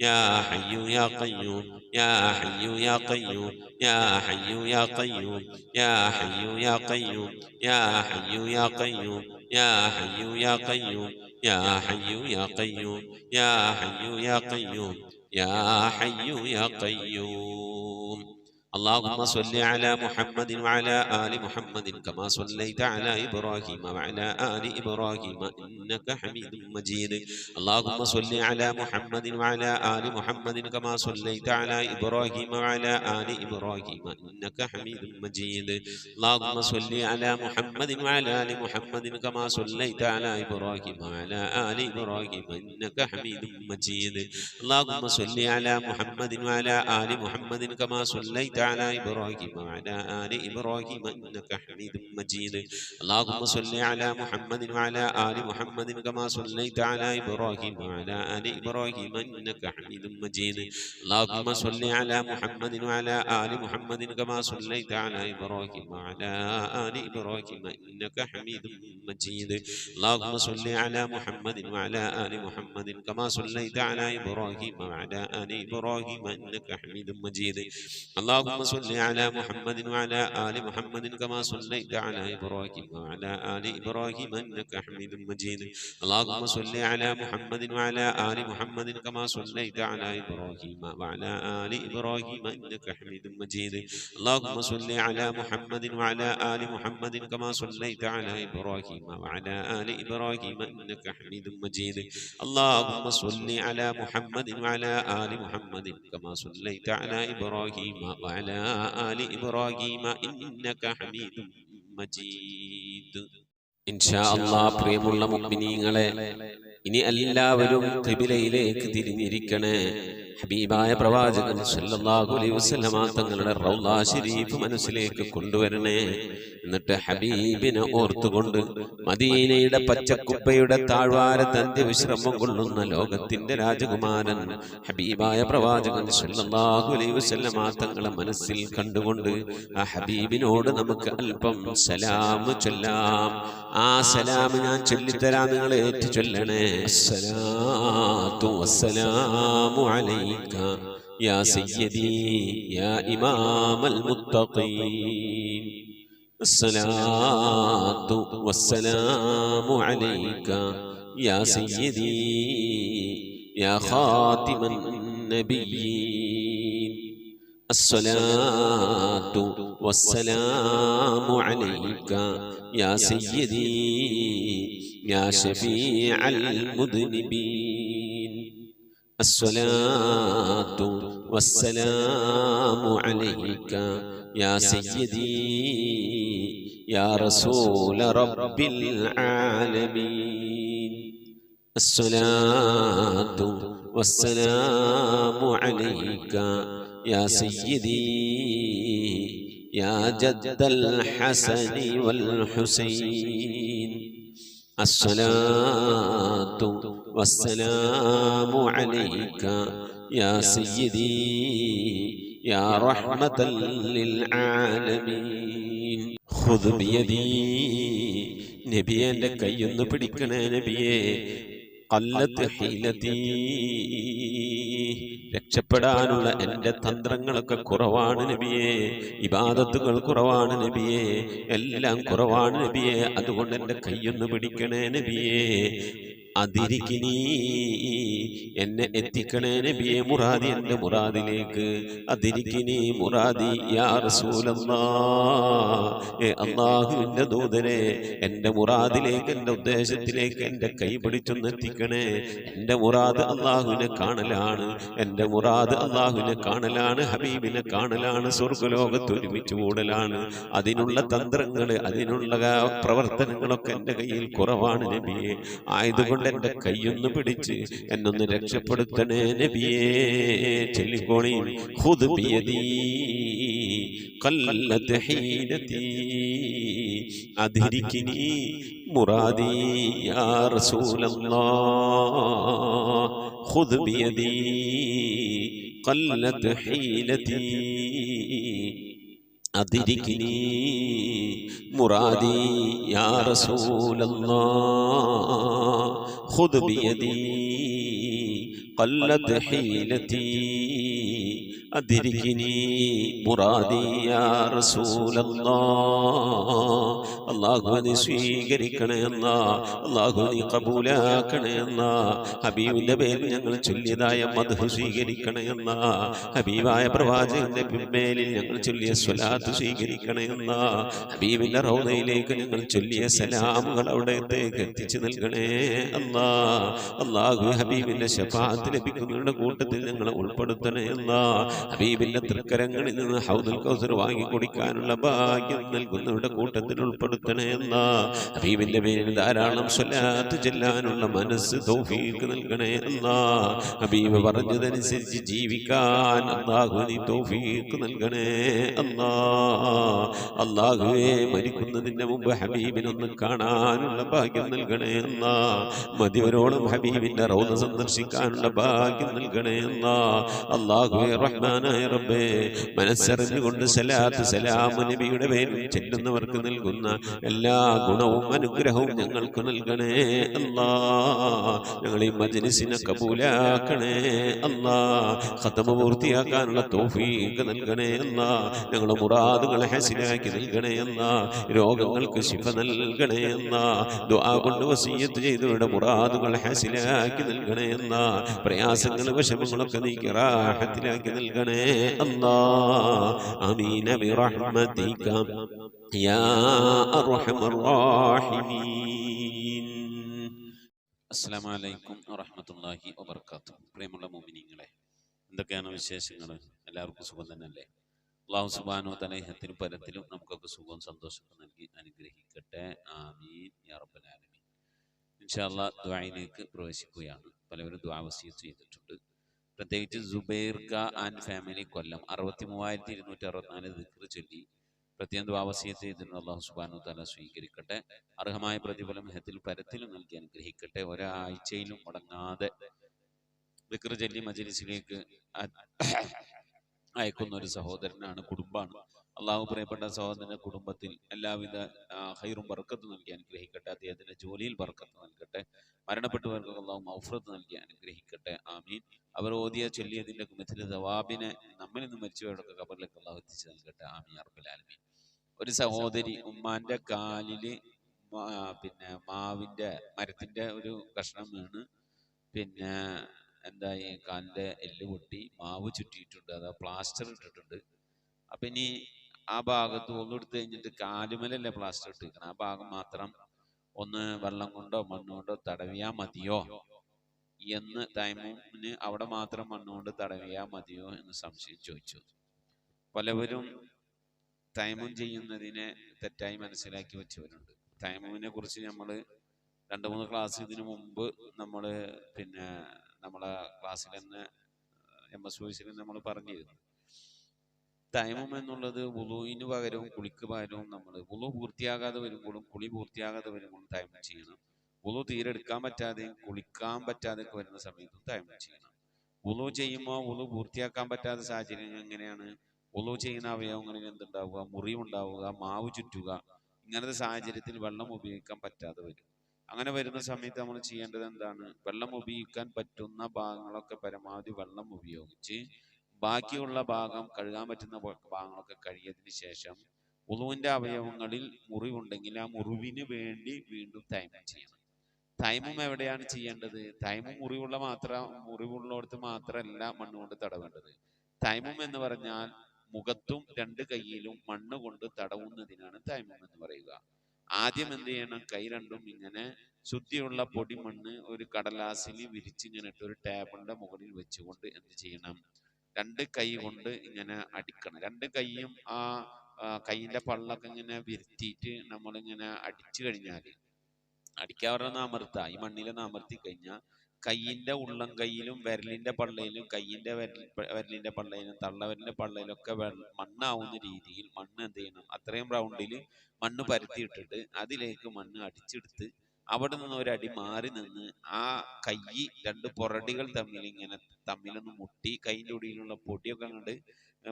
يا حي يا قيوم يا حي يا قيوم يا حي يا قيوم يا حي يا قيوم يا حي يا قيوم يا حي يا قيوم يا حي يا قيوم يا حي يا قيوم يا حي يا قيوم. اللهم صل على محمد وعلى آل محمد كما صليت على إبراهيم وعلى آل إبراهيم إنك حميد مجيد. اللهم صل على محمد وعلى آل محمد كما صليت على إبراهيم وعلى آل إبراهيم إنك حميد مجيد. اللهم صل على محمد وعلى آل محمد كما صليت على إبراهيم وعلى آل إبراهيم إنك حميد مجيد. اللهم صل على محمد وعلى آل محمد كما صليت على إبراهيم وعلى آل إبراهيم إنك حميد مجيد. اللهم صل على محمد وعلى آل محمد كما صليت على إبراهيم وعلى آل إبراهيم إنك حميد مجيد. اللهم صل على محمد وعلى آل محمد كما صليت على إبراهيم وعلى آل إبراهيم إنك حميد مجيد. اللهم صل على محمد وعلى آل محمد كما صليت على إبراهيم وعلى آل إبراهيم إنك حميد مجيد. اللهم صل على محمد وعلى آل محمد كما صليت على إبراهيم وعلى آل إبراهيم إنك حميد مجيد. اللهم صل على محمد وعلى آل محمد كما صليت على إبراهيم وعلى آل إبراهيم إنك حميد مجيد. اللهم صل على محمد وعلى آل محمد كما صليت على إبراهيم وعلى آل إبراهيم إنك حميد مجيد. اللهم صل على محمد وعلى آل محمد كما صليت على إبراهيم وعلى آل إبراهيم إنك حميد മജീദ്. ഇൻഷാ അല്ലാഹ് പ്രിയമുള്ള മുഅ്മിനീങ്ങളെ, ഇനി എല്ലാവരും ഖിബിലയിലേക്ക് തിരിഞ്ഞിരിക്കണേ. ഹബീബായ പ്രവാചകൻ സല്ലല്ലാഹു അലൈഹി വസല്ലമ തങ്ങളുടെ റൗള ശരീഫ് മനസ്സിലേക്ക് കൊണ്ടുവരണേ. എന്നിട്ട് ഹബീബിനെ ഓർത്തുകൊണ്ട് മദീനയുടെ പച്ചക്കുപ്പയുടെ താഴ്വാരത്ത് അന്ത്യവിശ്രമം കൊള്ളുന്ന ലോകത്തിന്റെ രാജകുമാരൻ ഹബീബായ പ്രവാചകൻ സല്ലല്ലാഹു അലൈഹി വസല്ലമ തങ്ങളെ മനസ്സിൽ കണ്ടുകൊണ്ട് ആ ഹബീബിനോട് നമുക്ക് അല്പം സലാം ചൊല്ലാം. ആ സലാം ഞാൻ ചൊല്ലിത്തരാം, നിങ്ങൾ ഏറ്റു ചൊല്ലണേ. അസ്സലാത്തു വസ്സലാമു അലൈക യാ സയ്യിദി യാ ഇമാമൽ മുത്തഖീൻ. അസ്സലാത്തു വസ്സലാമു അലൈക യാ സയ്യിദി യാ ഖാതിമൻ നബിയ്യീൻ. അസ്സലാത്തു വസ്സലാമു അലൈക യാ സയ്യിദി യാ ശഫീഅൽ മുദ്നിബീൻ. അസ്സലാത്തു വസ്സലാമു അലൈക യാ സയ്യിദി യാ റസൂല റബ്ബിൽ ആലമീൻ. അസ്സലാത്തു വസ്സലാമു അലൈക യാ സയ്യിദി യാ ജദ്ദൽ ഹസനി വൽ ഹുസൈൻ. അസ്സലാത്തു വസ്സലാമു അലൈക യാ സയ്യിദി യാ റഹ്മതൻ ലിൽ ആലമീൻ. ഖുദ് ബിയദി, നബിയെ എൻ്റെ കൈയൊന്ന് പിടിക്കണേ നബിയെ. ഖല്ലത്ത് ഹീലതി, രക്ഷപ്പെടാനുള്ള എൻ്റെ തന്ത്രങ്ങളൊക്കെ കുറവാണ് നബിയെ. ഇബാദത്തുകൾ കുറവാണ് നബിയെ, എല്ലാം കുറവാണ് നബിയെ. അതുകൊണ്ട് എൻ്റെ കൈയൊന്ന് പിടിക്കണേ നബിയെ. അതിരിക്കിനി, എന്നെ എത്തിക്കണേ നബിയെ മുറാദി, എൻ്റെ മുറാദിലേക്ക്. അതിരിക്കിനി മുറാദി യാ റസൂലല്ലാഹ്. അല്ലാഹുവിൻ്റെ ദൂതനെ, എൻ്റെ മുറാദിലേക്ക്, എൻ്റെ ഉദ്ദേശത്തിലേക്ക് എൻ്റെ കൈ പിടിച്ചൊന്ന് എത്തിക്കണേ. എൻ്റെ മുറാദ് അല്ലാഹുവിനെ കാണലാണ്, എൻ്റെ മുറാദ് അല്ലാഹുവിനെ കാണലാണ്, ഹബീബിനെ കാണലാണ്, സ്വർഗ്ഗലോകത്ത് ഒരുമിച്ച് കൂടലാണ്. അതിനുള്ള തന്ത്രങ്ങൾ, അതിനുള്ള പ്രവർത്തനങ്ങളൊക്കെ എൻ്റെ കയ്യിൽ കുറവാണ് നബിയെ. ആയതുകൊണ്ട് എൻ്റെ കൈയൊന്ന് പിടിച്ച് എന്നൊന്ന് രക്ഷപ്പെടുത്തണേ നബിയേ. ചൊല്ലിക്കോളി. ഖുദ് ബിയദി ഖല്ലത്ത് ഹീലതി അദ്രികിനി മുറാദി യാ റസൂലല്ലാഹ്. ഖുദ് ബിയദി ഖല്ലത്ത് ഹീലതി അദ്രികിനി മുറാദി യാ റസൂലല്ലാഹ്. ഖുദ് ബിയദി قلت حيلتي أدركني مرادي يا رسول الله അള്ളാഹു നീ സ്വീകരിക്കണേ എന്നാ, അള്ളാഹു നീ കബൂലാക്കണേ എന്നാ, ഹബീബിന്റെ പേരിൽ ഞങ്ങൾ ചൊല്ലിയതായ മദ്ഹ് സ്വീകരിക്കണേ എന്നാ, ഹബീബായ പ്രവാചകന്റെ മേലിൽ ഞങ്ങൾ ചൊല്ലിയ സ്വലാത്ത് സ്വീകരിക്കണേ എന്നാ, ഹബീബിന്റെ റൗദയിലേക്ക് ഞങ്ങൾ ചൊല്ലിയ സലാമുകൾ അവിടത്തേക്ക് എത്തിച്ചു നൽകണേ അല്ലാ. അള്ളാഹു ഹബീബിന്റെ ശഫാഅത്ത് ലഭിക്കുന്നവരുടെ കൂട്ടത്തിൽ ഞങ്ങളെ ഉൾപ്പെടുത്തണേ എന്നാ, ഹബീബിന്റെ തൃക്കരങ്ങളിൽ നിന്ന് ഹൗദുൽ കൗസർ വാങ്ങി കുടിക്കാനുള്ള ഭാഗ്യം നൽകുന്നവരുടെ കൂട്ടത്തിൽ ഉൾപ്പെടുത്തണേ എന്നാ, ഹബീബിന്റെ പേരിൽ ധാരാളം സ്വലാത്ത് ചെല്ലാനുള്ള മനസ്സ് തൗഫീഖ് നൽകണേ എന്നാ, ഹബീബ് പറഞ്ഞതനുസരിച്ച് ജീവിക്കാൻ അല്ലാഹു നീ തൗഫീഖ് നൽകണേ അല്ലാ. അല്ലാഹുവേ മരിക്കുന്നതിന് മുമ്പ് ഹബീബിനൊന്ന് കാണാനുള്ള ഭാഗ്യം നൽകണേ എന്നാ, മതിവരോളം ഹബീബിന്റെ റൗദ സന്ദർശിക്കാനുള്ള ഭാഗ്യം നൽകണേ എന്നാ. അല്ലാഹുവേ റഹ്മാനായ റബ്ബേ, മനസ്സറിഞ്ഞുകൊണ്ട് സലാത്ത് സലാം നബിയുടെ പേരിൽ ചെല്ലുന്നവർക്ക് നൽകുന്ന എല്ലാ ഗുണവും അനുഗ്രഹവും ഞങ്ങൾക്ക് നൽകണേ അല്ലാ. ഞങ്ങൾ ഈ മജ്‌ലിസിനെ കബൂലാക്കണേ അല്ലാ. ഖതമ പൂർത്തിയാക്കാനുള്ള തൗഫീഖ് നൽകണേ അല്ലാ. ഞങ്ങളുടെ മുറാദുകളെ ഹസിലാക്കി നൽകണേ അല്ലാ. രോഗങ്ങൾക്ക് ശിഫ നൽകണേ അല്ലാ. ദുആ കൊണ്ട് വസിയ്യത്ത് ചെയ്തവരുടെ മുറാദുകൾ ഹസിലാക്കി നൽകണേ അല്ലാ. പ്രയാസങ്ങൾ വിഷമങ്ങളൊക്കെ നീക്കി റാഹത്തിലാക്കി നൽകണേ അല്ലാ. ആമീൻ ബിറഹ്മതിക യാ അർഹമർ റഹീമീൻ. അസ്സലാമു അലൈക്കും വറഹ്മത്തുള്ളാഹി വബറകാതുഹു. പ്രിയമുള്ള മുഅ്മിനീങ്ങളെ, എന്തൊക്കെയാണ് വിശേഷങ്ങൾ? എല്ലാവർക്കും സുഖം തന്നെയല്ലേ? അല്ലാഹു സുബ്ഹാനഹു വ തആല ഇഹത്തിലും പരത്തിലും നമുക്കൊക്കെ സുഖവും സന്തോഷവും നൽകി അനുഗ്രഹിക്കട്ടെ. ആമീൻ യാ റബ്ബൽ ആലമീൻ. ഇൻഷാ അല്ലാഹ് ദുആയിലേക്ക് പ്രവേശിക്കുകയാണ്. പലവരും ദുആ വസിയത്ത് ചെയ്തിട്ടുണ്ട്. പ്രത്യേകിച്ച് സുബൈർ ക ആൻഡ് ഫാമിലി കൊല്ലം 63,264 ദിക്ർ ചൊല്ലി പ്രത്യേകം ദുആ വസിയത്ത് ചെയ്തിട്ടുണ്ട്. അല്ലാഹു സുബ്ഹാനഹു വ തആല സ്വീകരിക്കട്ടെ. അർഹമായ പ്രതിഫലം ഇഹത്തിൽ പരത്തിലും നൽകി അനുഗ്രഹിക്കട്ടെ. ഒരാഴ്ചയിലും മുടങ്ങാതെ ദിക്ർ ചൊല്ലി മജ്‌ലിസിലേക്ക് അയക്കുന്ന ഒരു സഹോദരനാണ്, കുടുംബാണ്. അള്ളാഹു പ്രിയപ്പെട്ട സഹോദരന്റെ കുടുംബത്തിൽ എല്ലാവിധ ഖൈറും ബർക്കത്തും നൽകി അനുഗ്രഹിക്കട്ടെ. അദ്ദേഹത്തിന്റെ ജോലിയിൽ ബർക്കത്ത് നൽകട്ടെ. മരണപ്പെട്ടവർക്ക് അള്ളാഹു മഗ്ഫിറത്ത് നൽകി അനുഗ്രഹിക്കട്ടെ. ആമീൻ. അവർ ഓതിയ ചൊല്ലിയതിന്റെ മിഥില സവാബിനെ നമ്മിൽ നിന്ന് മരിച്ചവരുടെ ഖബറിലേക്ക് അള്ളാഹു എത്തിച്ചു നൽകട്ടെ. ആമീൻ യാ റബ്ബൽ ആലമീൻ. ഒരു സഹോദരി ഉമ്മാന്റെ കാലില് പിന്നെ മാവിന്റെ മരത്തിന്റെ ഒരു കഷ്ണം വീണ് പിന്നെ എന്തായി, കാലിന്റെ എല്ല് പൊട്ടി, മാവ് ചുറ്റിയിട്ടുണ്ട്, അതാ പ്ലാസ്റ്റർ ഇട്ടിട്ടുണ്ട്. അപ്പൊ ഇനി ആ ഭാഗത്ത് ഒന്നെടുത്ത് കഴിഞ്ഞിട്ട് കാലുമലല്ലേ പ്ലാസ്റ്റർ ഇട്ടിരിക്കണം, ആ ഭാഗം മാത്രം ഒന്ന് വെള്ളം കൊണ്ടോ മണ്ണുകൊണ്ടോ തടവിയാ മതിയോ എന്ന് തൈമൂമിന് അവിടെ മാത്രം മണ്ണുകൊണ്ട് തടവിയാ മതിയോ എന്ന് സംശയം ചോദിച്ചു. പലവരും തൈമൂം ചെയ്യുന്നതിനെ തെറ്റായി മനസ്സിലാക്കി വെച്ചവരുണ്ട്. തൈമൂമിനെ കുറിച്ച് നമ്മൾ 2-3 ക്ലാസ് ഇതിനു മുമ്പ് നമ്മൾ പിന്നെ നമ്മളെ ക്ലാസ്സിൽ തന്നെ MS വോയിസിൽ നമ്മൾ പറഞ്ഞിരുന്നു. തൈമൂം എന്നുള്ളത് വുളൂഇന് പകരവും കുളിക്ക് പകരവും നമ്മൾ വുളു പൂർത്തിയാകാതെ വരുമ്പോഴും കുളി പൂർത്തിയാകാതെ വരുമ്പോഴും തൈമൂം ചെയ്യണം. വുളു തീരെ എടുക്കാൻ പറ്റാതെയും കുളിക്കാൻ പറ്റാതെയൊക്കെ വരുന്ന സമയത്തും തൈമൂം ചെയ്യണം. വുളു ചെയ്യുമ്പോൾ വുളു പൂർത്തിയാക്കാൻ പറ്റാത്ത സാഹചര്യം എങ്ങനെയാണ്? വുളു ചെയ്യുന്ന അവയവങ്ങളിൽ എന്തുണ്ടാവുക? മുറിവുണ്ടാവുക, മാവ് ചുറ്റുക. ഇങ്ങനത്തെ സാഹചര്യത്തിൽ വെള്ളം ഉപയോഗിക്കാൻ പറ്റാതെ വരും. അങ്ങനെ വരുന്ന സമയത്ത് നമ്മൾ ചെയ്യേണ്ടത് എന്താണ്? വെള്ളം ഉപയോഗിക്കാൻ പറ്റുന്ന ഭാഗങ്ങളൊക്കെ പരമാവധി വെള്ളം ഉപയോഗിച്ച് ബാക്കിയുള്ള ഭാഗം, കഴുകാൻ പറ്റുന്ന ഭാഗങ്ങളൊക്കെ കഴുകിയതിന് ശേഷം വുളുവിന്റെ അവയവങ്ങളിൽ മുറിവുണ്ടെങ്കിൽ ആ മുറിവിന് വേണ്ടി വീണ്ടും തൈമൂം ചെയ്യണം. തൈമൂം എവിടെയാണ് ചെയ്യേണ്ടത്? തൈമൂം മുറിവുള്ളിടത്ത് മാത്രമല്ല മണ്ണുകൊണ്ട് തടവേണ്ടത്. തൈമൂം എന്ന് പറഞ്ഞാൽ മുഖത്തും 2 കൈയിലും മണ്ണ് കൊണ്ട് തടവുന്നതിനാണ് തൈമൂം എന്ന് പറയുക. ആദ്യം എന്ത് ചെയ്യണം? കൈ രണ്ടും ഇങ്ങനെ ശുദ്ധിയുള്ള പൊടിമണ്ണ് ഒരു കടലാസിൽ വിരിച്ചിങ്ങനെ ഇട്ട് ഒരു ടേബിളിന്റെ മുകളിൽ വെച്ചുകൊണ്ട് എന്ത് ചെയ്യണം? 2 കൈ കൊണ്ട് ഇങ്ങനെ അടിക്കണം. 2 കൈയും ആ കൈയിന്റെ പള്ളൊക്കെ ഇങ്ങനെ വിരുത്തിയിട്ട് നമ്മളിങ്ങനെ അടിച്ചു കഴിഞ്ഞാൽ, അടിക്കാവരുടെ അമർത്ത, ഈ മണ്ണിലൊന്ന് അമർത്തി കഴിഞ്ഞാൽ കയ്യിന്റെ ഉള്ളം കൈയിലും വിരലിന്റെ പള്ളയിലും കയ്യിന്റെ വിരലിന്റെ പള്ളയിലും തള്ളവിരലിന്റെ പള്ളയിലൊക്കെ മണ്ണാവുന്ന രീതിയിൽ മണ്ണ് എന്ത് ചെയ്യണം? അത്രയും റൗണ്ടിൽ മണ്ണ് പരത്തിയിട്ടിട്ട് അതിലേക്ക് മണ്ണ് അടിച്ചെടുത്ത് അവിടെ നിന്ന് ഒരടി മാറി നിന്ന് ആ കൈ 2 പുറടികൾ തമ്മിലൊന്ന് മുട്ടി കൈയിൻ്റെ ഉള്ളിലുള്ള പൊടിയൊക്കെ അങ്ങോട്ട്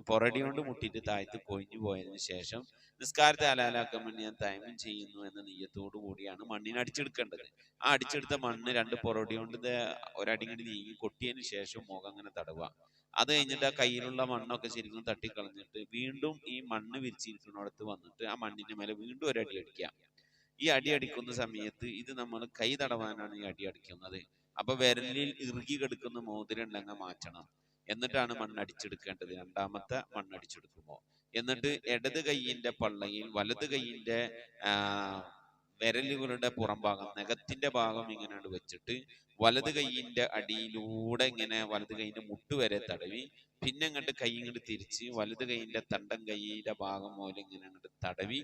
പൊറടി കൊണ്ട് മുട്ടിയിട്ട് താഴത്ത് കൊഴിഞ്ഞു പോയതിനു ശേഷം നിസ്കാരത്തെ ഹലാലാക്കാൻ വേണ്ടി ഞാൻ തൈമം ചെയ്യുന്നു എന്ന നിയ്യത്തോടു കൂടിയാണ് മണ്ണിനെ അടിച്ചെടുക്കേണ്ടത്. ആ അടിച്ചെടുത്ത മണ്ണ് 2 പൊറടി കൊണ്ട് ഒരടി ഇങ്ങോട്ട് നീങ്ങി കൊട്ടിയതിന് ശേഷം മുഖം അങ്ങനെ തടവുക. അത് കഴിഞ്ഞിട്ട് ആ കയ്യിലുള്ള മണ്ണൊക്കെ ശരിക്കും തട്ടിക്കളഞ്ഞിട്ട് വീണ്ടും ഈ മണ്ണ് വിരിച്ചിരിക്കുന്നിടത്ത് വന്നിട്ട് ആ മണ്ണിന്റെ മേലെ വീണ്ടും ഒരടി അടിക്കുക. ഈ അടി അടിക്കുന്ന സമയത്ത് ഇത് നമ്മൾ കൈ തടവാനാണ് ഈ അടി അടിക്കുന്നത്. അപ്പൊ വിരലിൽ ഇറുകി കിടക്കുന്ന മോതിരം ഉണ്ടെങ്കിൽ മാറ്റണം. എന്നിട്ടാണ് മണ്ണടിച്ചെടുക്കേണ്ടത്. രണ്ടാമത്തെ മണ്ണടിച്ചെടുക്കുമ്പോൾ എന്നിട്ട് ഇടത് കൈയിന്റെ പള്ളയിൽ വലത് കൈയിന്റെ വിരലുകളുടെ പുറം ഭാഗം നഖത്തിന്റെ ഭാഗം ഇങ്ങനെ വെച്ചിട്ട് വലത് കൈയിന്റെ അടിയിലൂടെ ഇങ്ങനെ വലത് കൈയിന്റെ മുട്ട് വരെ തടവി പിന്നെ അങ്ങോട്ട് കൈ ഇങ്ങോട്ട് തിരിച്ച് വലത് കൈയിന്റെ തണ്ടൻ കൈയുടെ ഭാഗം പോലെ ഇങ്ങനെ അങ്ങോട്ട് തടവി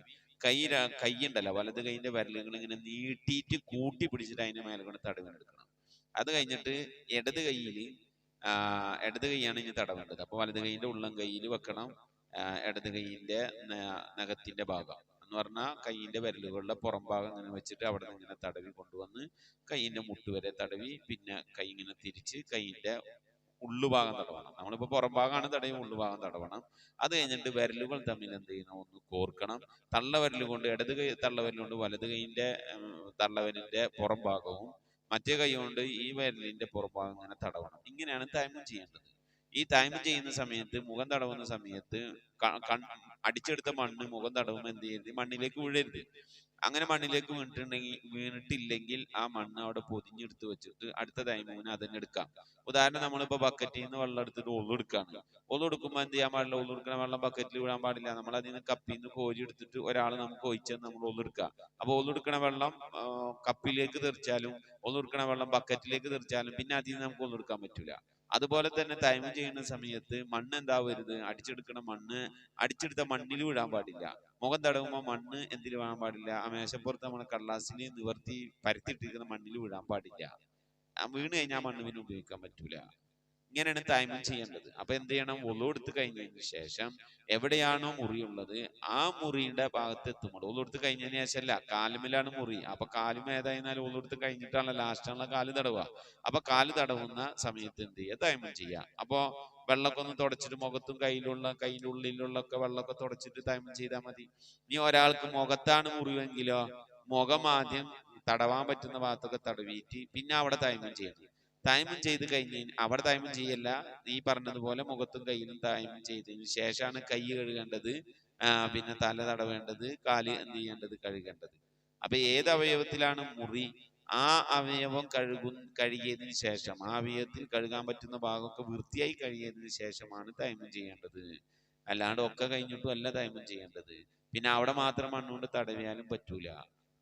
കൈയുണ്ടല്ലോ വലത് കൈയിന്റെ വിരലുകൾ ഇങ്ങനെ നീട്ടിയിട്ട് കൂട്ടി പിടിച്ചിട്ട് അതിന്റെ മേലെ കൊണ്ട് തടവിനെടുക്കണം. അത് കഴിഞ്ഞിട്ട് ഇടത് കൈയാണ് ഇനി തടവേണ്ടത്. അപ്പൊ വലത് കൈയിന്റെ ഉള്ളം കൈയിൽ വെക്കണം ഇടത് കൈയിന്റെ നഖത്തിന്റെ ഭാഗം എന്ന് പറഞ്ഞാൽ കൈയിന്റെ വിരലുകളുടെ പുറം ഭാഗം ഇങ്ങനെ വെച്ചിട്ട് അവിടെ നിന്ന് ഇങ്ങനെ തടവി കൊണ്ടുവന്ന് കൈയിന്റെ മുട്ട് വരെ തടവി പിന്നെ കൈ ഇങ്ങനെ തിരിച്ച് കൈയിന്റെ ഉള്ളുഭാഗം തടവണം. നമ്മളിപ്പോ പുറം ഭാഗമാണ് തടവി ഉള്ളുഭാഗം തടവണം. അത് കഴിഞ്ഞിട്ട് വിരലുകൾ തമ്മിൽ എന്ത് ചെയ്യണം, ഒന്ന് കോർക്കണം. തള്ളവിരൽ കൊണ്ട് ഇടത് കൈ തള്ളവിരൽ കൊണ്ട് വലത് കൈയിന്റെ തള്ളവിരലിന്റെ പുറം ഭാഗവും മറ്റേ കൈ കൊണ്ട് ഈ വിരലിന്റെ പുറം ഭാഗം ഇങ്ങനെ തടവണം. ഇങ്ങനെയാണ് തൈമം ചെയ്യേണ്ടത്. ഈ തൈമം ചെയ്യുന്ന സമയത്ത് മുഖം തടവുന്ന സമയത്ത് അടിച്ചെടുത്ത മണ്ണ് മുഖം തടവുമ്പോൾ എന്ത് ചെയ്യരുത്, മണ്ണിലേക്ക് വീഴരുത്. അങ്ങനെ മണ്ണിലേക്ക് വീണിട്ടില്ലെങ്കിൽ ആ മണ്ണ് അവിടെ പൊതിഞ്ഞെടുത്ത് വെച്ചിട്ട് അടുത്ത തൈമൂന് അതിനെ എടുക്കാം. ഉദാഹരണം നമ്മളിപ്പോ ബക്കറ്റിൽ നിന്ന് വെള്ളം എടുത്തിട്ട് ഒന്നെടുക്കാണ്. ഒന്നെടുക്കുമ്പോൾ എന്ത് ചെയ്യാൻ പാടില്ല, ഒന്നെടുക്കുന്ന വെള്ളം ബക്കറ്റിൽ വീഴാൻ പാടില്ല. നമ്മൾ അതിൽ നിന്ന് കപ്പിൽ നിന്ന് കോരി എടുത്തിട്ട് ഒരാൾ നമുക്ക് ഒഴിച്ചാൽ നമ്മൾ ഒന്നെടുക്കുക. അപ്പൊ ഒന്നെടുക്കണ വെള്ളം കപ്പിലേക്ക് തെറിച്ചാലും ഒന്നെടുക്കണ വെള്ളം ബക്കറ്റിലേക്ക് തെറിച്ചാലും പിന്നെ അതിൽ നിന്ന് നമുക്ക് ഒന്നെടുക്കാൻ പറ്റൂല. അതുപോലെ തന്നെ തൈമം ചെയ്യുന്ന സമയത്ത് മണ്ണ് എന്താവരുത്, അടിച്ചെടുത്ത മണ്ണിൽ വീഴാൻ പാടില്ല. മുഖം തടവുമ്പോൾ മണ്ണ് എന്തിൽ വീഴാൻ പാടില്ല, ആ മേശപ്പുറത്ത് നമ്മളെ കടലാസിൽ നിവർത്തി പരത്തിയിട്ടിരിക്കുന്ന മണ്ണിൽ വീഴാൻ പാടില്ല. വീണ് കഴിഞ്ഞാൽ മണ്ണ് പിന്നെ ഉപയോഗിക്കാൻ പറ്റൂല. ഇങ്ങനെയാണ് തൈമം ചെയ്യേണ്ടത്. അപ്പൊ എന്ത് ചെയ്യണം, ഒളു എടുത്ത് കഴിഞ്ഞതിന് ശേഷം എവിടെയാണോ മുറിയുള്ളത് ആ മുറിയുടെ ഭാഗത്ത് എത്തുമ്പോൾ, ഒളു എടുത്ത് കഴിഞ്ഞതിന് ശേഷമല്ല, കാലുമേലാണ് മുറി. അപ്പൊ കാലുമ ഏതായിരുന്നാലും ഒളു എടുത്ത് കഴിഞ്ഞിട്ടാണല്ലോ ലാസ്റ്റാണല്ലോ കാല് തടവുക. അപ്പൊ കാല് തടവുന്ന സമയത്ത് എന്ത് ചെയ്യുക, തൈമം ചെയ്യുക. അപ്പൊ വെള്ളമൊക്കെ ഒന്ന് തുടച്ചിട്ട് മുഖത്തും കയ്യിൻ്റെ ഉള്ളിലുള്ള ഒക്കെ വെള്ളമൊക്കെ തുടച്ചിട്ട് തൈമം ചെയ്താൽ മതി. ഇനി ഒരാൾക്ക് മുഖത്താണ് മുറിവെങ്കിലോ മുഖം ആദ്യം തടവാൻ പറ്റുന്ന ഭാഗത്തൊക്കെ തടവിയിട്ട് പിന്നെ അവിടെ തൈമം ചെയ്യണം. തൈമം ചെയ്ത് കഴിഞ്ഞ് അവിടെ തൈമം ചെയ്യല്ല, നീ പറഞ്ഞതുപോലെ മുഖത്തും കയ്യിലും തൈമം ചെയ്തതിന് ശേഷമാണ് കൈ കഴുകേണ്ടത്, പിന്നെ തല തടവേണ്ടത്, കാല് എന്ത് ചെയ്യേണ്ടത്, കഴുകേണ്ടത്. അപ്പൊ ഏത് അവയവത്തിലാണ് മുറി ആ അവയവം കഴുകിയതിന് ശേഷം, ആ അവയവത്തിൽ കഴുകാൻ പറ്റുന്ന ഭാഗമൊക്കെ വൃത്തിയായി കഴുകിയതിന് ശേഷമാണ് തൈമം ചെയ്യേണ്ടത്. അല്ലാണ്ട് ഒക്കെ കഴിഞ്ഞിട്ടും അല്ല തൈമം ചെയ്യേണ്ടത്. പിന്നെ അവിടെ മാത്രം മണ്ണുകൊണ്ട് തടവിയാലും പറ്റൂല.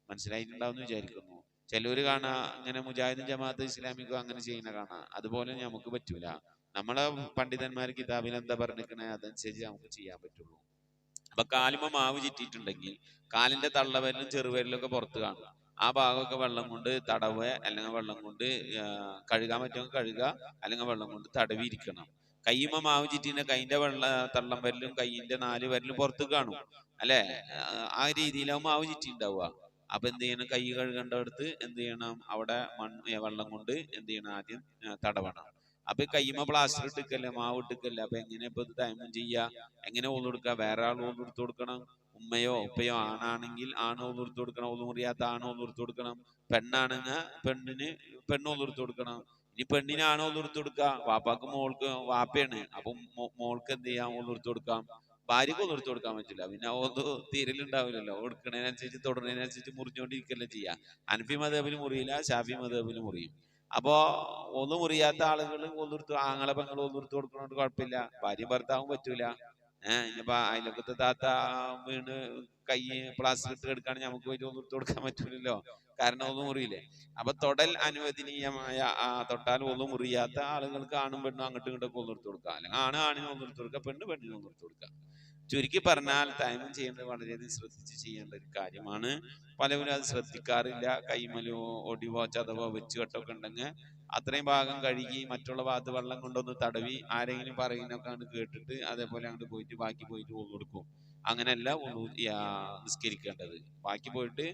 മനസ്സിലായിട്ടുണ്ടാവും വിചാരിക്കുന്നു. ചിലവര് കാണാ ഇങ്ങനെ മുജാഹിദും ജമാഅത്ത് ഇസ്ലാമിക്കും അങ്ങനെ ചെയ്യുന്ന കാണാം. അതുപോലെ നമുക്ക് പറ്റൂല. നമ്മളെ പണ്ഡിതന്മാർ കിതാബിൽ എന്താ പറഞ്ഞിരിക്കണേ അതനുസരിച്ച് നമുക്ക് ചെയ്യാൻ പറ്റുള്ളൂ. അപ്പൊ കാലുമ മാവ് ചുറ്റിയിട്ടുണ്ടെങ്കിൽ കാലിന്റെ തള്ളവരലും ചെറുവരലും ഒക്കെ പുറത്ത് കാണുക. ആ ഭാഗമൊക്കെ വെള്ളം കൊണ്ട് തടവുക, അല്ലെങ്കിൽ വെള്ളം കൊണ്ട് കഴുകാൻ പറ്റുമെങ്കിൽ കഴുകുക, അല്ലെങ്കിൽ വെള്ളം കൊണ്ട് തടവിയിരിക്കണം. കയ്യുമ്മ മാവ് ചുറ്റിന്റെ കൈന്റെ തള്ളം വരലും കൈയിന്റെ 4 വരലും പുറത്ത് കാണും അല്ലെ. ആ രീതിയിലാവും മാവ് ചുറ്റി ഉണ്ടാവുക. അപ്പൊ എന്ത് ചെയ്യണം, കൈ കഴുകേണ്ടടുത്ത് എന്ത് ചെയ്യണം, അവിടെ വെള്ളം കൊണ്ട് എന്ത് ചെയ്യണം, ആദ്യം തടവണം. അപ്പൊ കയ്യുമ്മ പ്ലാസ്റ്റർ ഇട്ടിക്കല്ലേ, മാവ് ഇട്ടിക്കല്ലേ. അപ്പൊ എങ്ങനെ ഇപ്പൊ ഇത് തൈമം ചെയ്യാ, എങ്ങനെ ഒന്നു കൊടുക്കുക, വേറെ ആൾ ഒന്നു എടുത്തു കൊടുക്കണം. ഉമ്മയോ ഉപ്പയോ ആണാണെങ്കിൽ ആണ് ഒന്നു എടുത്തു കൊടുക്കണം, ഒന്നു മുറിയാത്ത ആണ് ഒന്നു എടുത്തു കൊടുക്കണം. പെണ്ണാണെങ്കിൽ പെണ്ണ് ഒന്നു എടുത്തു കൊടുക്കണം. ഇനി പെണ്ണിനാണോ ഒന്നു എടുത്തു കൊടുക്കുക, വാപ്പാക്ക് മോൾക്ക് വാപ്പയാണ്, അപ്പൊ മോൾക്ക് എന്ത് ചെയ്യാം, ഒന്നു എടുത്തു കൊടുക്കാം. ഭാര്യക്ക് ഒന്നും എടുത്തു കൊടുക്കാൻ പറ്റില്ല. പിന്നെ ഒന്ന് തീരലുണ്ടാവില്ലല്ലോ, എടുക്കണതിനനുസരിച്ച് തുടരുന്നതിനനുസരിച്ച് മുറിഞ്ഞുകൊണ്ടിരിക്കല്ലേ ചെയ്യാം. ഹനഫി മദ്ഹബിൽ മുറിയില്ല, ഷാഫി മദ്ഹബിൽ മുറിയും. അപ്പോ ഒന്നും മുറിയാത്ത ആളുകൾ ഒന്നെടുത്തു, ആങ്ങളെ പെങ്ങൾ ഒന്നെടുത്തു കൊടുക്കണോണ്ട് കുഴപ്പമില്ല. ഭാര്യയും ഭർത്താവും പറ്റൂല. ഇനിയിപ്പോ അയലൊക്കത്തെ താത്ത വീണ് കൈ പ്ലാസ്റ്റർ ഇട്ട് എടുക്കുകയാണെങ്കിൽ നമുക്ക് പോയിട്ട് ഒന്നും എടുത്തു കൊടുക്കാൻ പറ്റൂലല്ലോ, കാരണം ഒന്നും മുറിയില്ലേ. അപ്പൊ തൊടൽ അനുവദനീയമായ തൊട്ടാൽ ഒന്നും മുറിയാത്ത ആളുകൾക്ക് ആണും പെണ്ണും അങ്ങോട്ടും ഇങ്ങോട്ടൊക്കെ ഒന്നും എടുത്തു കൊടുക്കുക, അല്ലെങ്കിൽ ആണിന് ഒന്നും എടുത്തു കൊടുക്കുക, പെണ്ണിന് ഒന്നും എടുത്തു കൊടുക്കുക. ചുരുക്കി പറഞ്ഞാൽ തൈമം ചെയ്യേണ്ടത് വളരെയധികം ശ്രദ്ധിച്ച് ചെയ്യേണ്ട ഒരു കാര്യമാണ്. പലവരും അത് ശ്രദ്ധിക്കാറില്ല. കൈമലോ ഒടിവോ ചതവോ വെച്ചുകെട്ടൊക്കെ ഉണ്ടെങ്കിൽ അത്രയും ഭാഗം കഴുകി മറ്റുള്ള ഭാഗത്ത് വെള്ളം കൊണ്ടൊന്ന് തടവി ആരെങ്കിലും പറയുന്നൊക്കെ അങ്ങോട്ട് കേട്ടിട്ട് അതേപോലെ അങ്ങോട്ട് പോയിട്ട് ബാക്കി പോയിട്ട് ഒന്നു കൊടുക്കും. അങ്ങനെയല്ല നിസ്കരിക്കേണ്ടത്. ബാക്കി പോയിട്ട്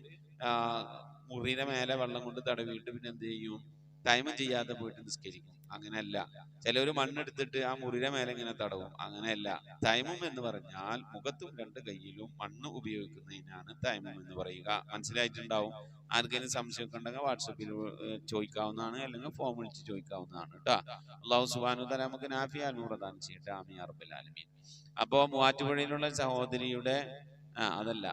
മുറിയുടെ മേലെ വെള്ളം കൊണ്ട് തടവിയിട്ട് പിന്നെ എന്ത് ചെയ്യും, തൈമം ചെയ്യാതെ പോയിട്ട് നിസ്കരിക്കും. അങ്ങനെയല്ല. ചിലവർ മണ്ണെടുത്തിട്ട് ആ മുറിയുടെ മേലെ ഇങ്ങനെ തടവും. അങ്ങനെയല്ല. തൈമം എന്ന് പറഞ്ഞാൽ മുഖത്തും 2 കൈയിലും മണ്ണ് ഉപയോഗിക്കുന്നതിനാണ് തൈമം എന്ന് പറയുക. മനസ്സിലായിട്ടുണ്ടാവും. ആർക്കെങ്കിലും സംശയമൊക്കെ ഉണ്ടെങ്കിൽ വാട്സപ്പിൽ ചോദിക്കാവുന്നതാണ്, അല്ലെങ്കിൽ ഫോം വിളിച്ച് ചോദിക്കാവുന്നതാണ് കേട്ടോ. അല്ലാഹു സുബ്ഹാനഹു വ തആല നമുക്ക് നാഫിയ നൂറദാനം ചെയ്യട്ടെ. ആമീൻ യാ റബ്ബൽ ആലമീൻ. അപ്പോ മൂവാറ്റുപുഴയിലുള്ള സഹോദരിയുടെ അതല്ല,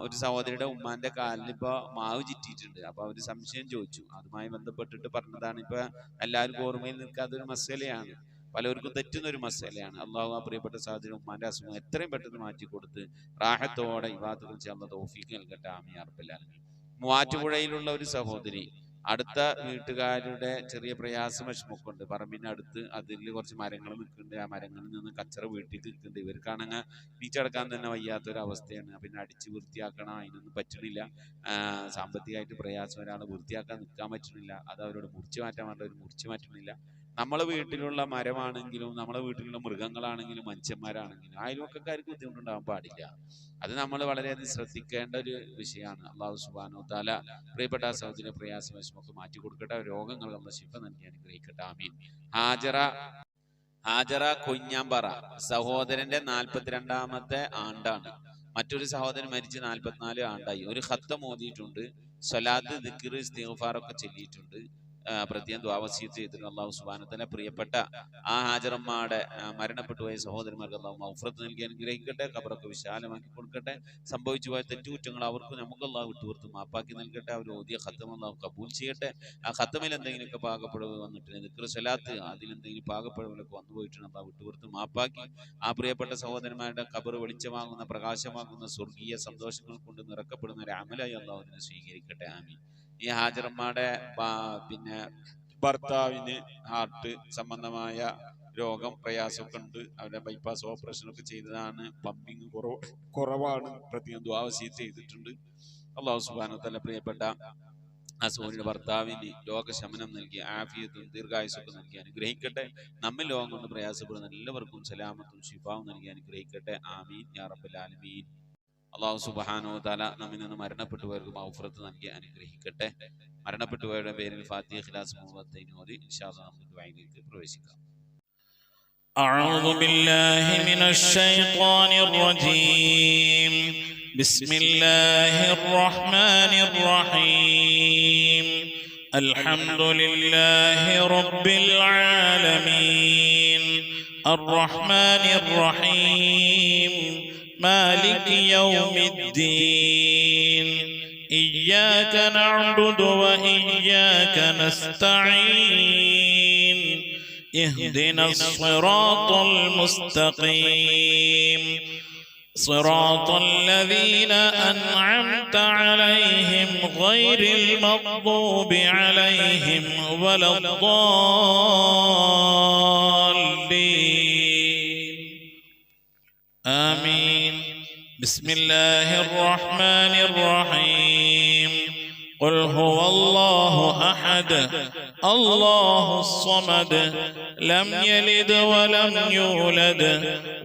ഒരു സഹോദരിയുടെ ഉമ്മാന്റെ കാലിൽ ഇപ്പൊ മാവ് ചുറ്റിയിട്ടുണ്ട്. അപ്പൊ അവര് സംശയം ചോദിച്ചു. അതുമായി ബന്ധപ്പെട്ടിട്ട് പറഞ്ഞതാണ്. ഇപ്പൊ എല്ലാവർക്കും ഓർമ്മയിൽ നിൽക്കാത്ത ഒരു മസലയാണ്, പലർക്കും തെറ്റുന്ന ഒരു മസലയാണ്. അള്ളാഹു ആ പ്രിയപ്പെട്ട സഹോദരി ഉമ്മാന്റെ അസുഖം എത്രയും പെട്ടെന്ന് മാറ്റി കൊടുത്ത് റാഹത്തോടെ ഇബാദത്തുകൾ ചെയ്യാൻ തൗഫീഖ് നൽകട്ടെ. ആമീൻ യാ റബ്ബൽ ആലമീൻ. മൂവാറ്റുപുഴയിലുള്ള ഒരു സഹോദരി അടുത്ത വീട്ടുകാരുടെ ചെറിയ പ്രയാസം വിഷമമൊക്കെ ഉണ്ട്. പറമ്പിനടുത്ത് അതിൽ കുറച്ച് മരങ്ങൾ നിൽക്കുന്നുണ്ട്. ആ മരങ്ങളിൽ നിന്ന് കച്ചറ വീട്ടിൽ നിൽക്കുന്നുണ്ട്. ഇവർക്കാണെങ്കിൽ നീച്ചടക്കാൻ തന്നെ വയ്യാത്തൊരവസ്ഥയാണ്. പിന്നെ അടിച്ച് വൃത്തിയാക്കണം, അതിനൊന്നും പറ്റണില്ല. സാമ്പത്തികമായിട്ട് പ്രയാസം, ഒരാൾ വൃത്തിയാക്കാൻ നിൽക്കാൻ പറ്റണില്ല. അത് അവരോട് മുറിച്ച് മാറ്റാൻ വേണ്ടവർ മുറിച്ച് മാറ്റണില്ല. നമ്മളെ വീട്ടിലുള്ള മരമാണെങ്കിലും നമ്മളെ വീട്ടിലുള്ള മൃഗങ്ങളാണെങ്കിലും മനുഷ്യന്മാരാണെങ്കിലും അയൽവക്കക്കാർക്ക് ബുദ്ധിമുട്ടുണ്ടാകാൻ പാടില്ല. അത് നമ്മൾ വളരെയധികം ശ്രദ്ധിക്കേണ്ട ഒരു വിഷയമാണ്. അല്ലാഹു സുബ്ഹാനഹു വ തആല പ്രിയപ്പെട്ട സഹോദരന്റെ പ്രയാസം വിഷമമൊക്കെ മാറ്റി കൊടുക്കട്ടെ. രോഗങ്ങൾ നമ്മൾ ശിഫ നൽകി അനുഗ്രഹിക്കട്ടെ. ആമീൻ. ഹാജറ കൊഞ്ഞാമ്പറ സഹോദരന്റെ 42ാമത്തെ ആണ്ടാണ്. മറ്റൊരു സഹോദരൻ മരിച്ച് 44 ആണ്ടായി. ഒരു ഖത്തം ഓതിയിട്ടുണ്ട്. സ്വലാത്ത്, ദിക്ർ, ഇസ്തിഗ്ഫാറൊക്കെ ചൊല്ലിയിട്ടുണ്ട്. പ്രത്യേകം ദുആ വസിയത്ത് ചെയ്തിട്ടുണ്ട്. അല്ലാഹു സുബ്ഹാനഹു വ തആല പ്രിയപ്പെട്ട ആ ഹാജറമ്മയുടെ മരണപ്പെട്ടു പോയ സഹോദരന്മാർക്ക് അല്ലാഹു മഗ്ഫിറത്ത് നൽകി അനുഗ്രഹിക്കട്ടെ. ഖബറൊക്കെ വിശാലമാക്കി കൊടുക്കട്ടെ. സംഭവിച്ചു പോയ തെറ്റുകുറ്റങ്ങൾ അവർക്ക് നമുക്ക് അല്ലാഹു വിട്ടുപുറത്ത് മാപ്പാക്കി നൽകട്ടെ. അവർ ഓതിയ ഖത്തം അല്ലാഹു കബൂൽ ചെയ്യട്ടെ. ആ ഖത്തമിൽ എന്തെങ്കിലുമൊക്കെ പാകപ്പിഴവ് വന്നിട്ടുണ്ട്, ദിക്ർ സ്വലാത്ത് അതിലെന്തെങ്കിലും പാകപ്പിഴവുകളൊക്കെ വന്നു പോയിട്ടുണ്ട്, അല്ലാഹു വിട്ടുപുറത്ത് മാപ്പാക്കി ആ പ്രിയപ്പെട്ട സഹോദരന്മാരുടെ ഖബർ വെളിച്ചമാകുന്ന പ്രകാശമാകുന്ന സ്വർഗീയ സന്തോഷങ്ങൾ കൊണ്ട് നിറക്കപ്പെടുന്ന ഒരു അമലായി അല്ലാഹു അതിനെ സ്വീകരിക്കട്ടെ. ആമീൻ. ഈ ഹാജറമ്മയുടെ പിന്നെ ഭർത്താവിന് ഹാർട്ട് സംബന്ധമായ രോഗം, പ്രയാസമൊക്കെ ഉണ്ട്. അവരുടെ ബൈപ്പാസ് ഓപ്പറേഷനൊക്കെ ചെയ്തതാണ്. പമ്പിങ് കുറവാണ്. പ്രത്യേകം ദുആ വസിയത്ത് ചെയ്തിട്ടുണ്ട്. അല്ലാഹു സുബ്ഹാനഹു വ തആല പ്രിയപ്പെട്ട ആ സഹോദരിയുടെ ഭർത്താവിന് രോഗശമനം നൽകി ആഫിയത്തും ദീർഘായുസ്സൊക്കെ നൽകി അനുഗ്രഹിക്കട്ടെ. നമ്മിൽ രോഗം കൊണ്ട് പ്രയാസപ്പെടുന്ന എല്ലാവർക്കും സലാമത്തും ശിഫാവും നൽകി അനുഗ്രഹിക്കട്ടെ. ആമീൻ യാ റബ്ബൽ ആലമീൻ. അല്ലാഹു സുബ്ഹാനഹു വ തആല നമ്മിൽ നിന്ന് മരണപ്പെട്ടുപോയവർക്ക് മഗ്ഫിറത്ത് നൽകി അനുഗ്രഹിക്കട്ടെ. മരണപ്പെട്ടുപോയവരുടെ പേരിൽ ഫാത്തിഹ, ഇഖ്ലാസ്, മുഅവ്വദത്തൈൻ ഓതി ഇൻഷാ അല്ലാഹ് നമുക്ക് ദുആയിലേക്ക് പ്രവേശിക്കാം. أعوذ بالله من الشيطان الرجيم. بسم الله الرحمن الرحيم. الحمد لله رب العالمين الرحمن الرحيم مالك يوم الدين. إياك نعبد وإياك نستعين. اهدنا الصراط المستقيم صراط الذين أنعمت عليهم غير المغضوب عليهم ولا الضالين. آمين. بسم الله الرحمن الرحيم. قل هو الله أحد الله الصمد لم يلد ولم يولد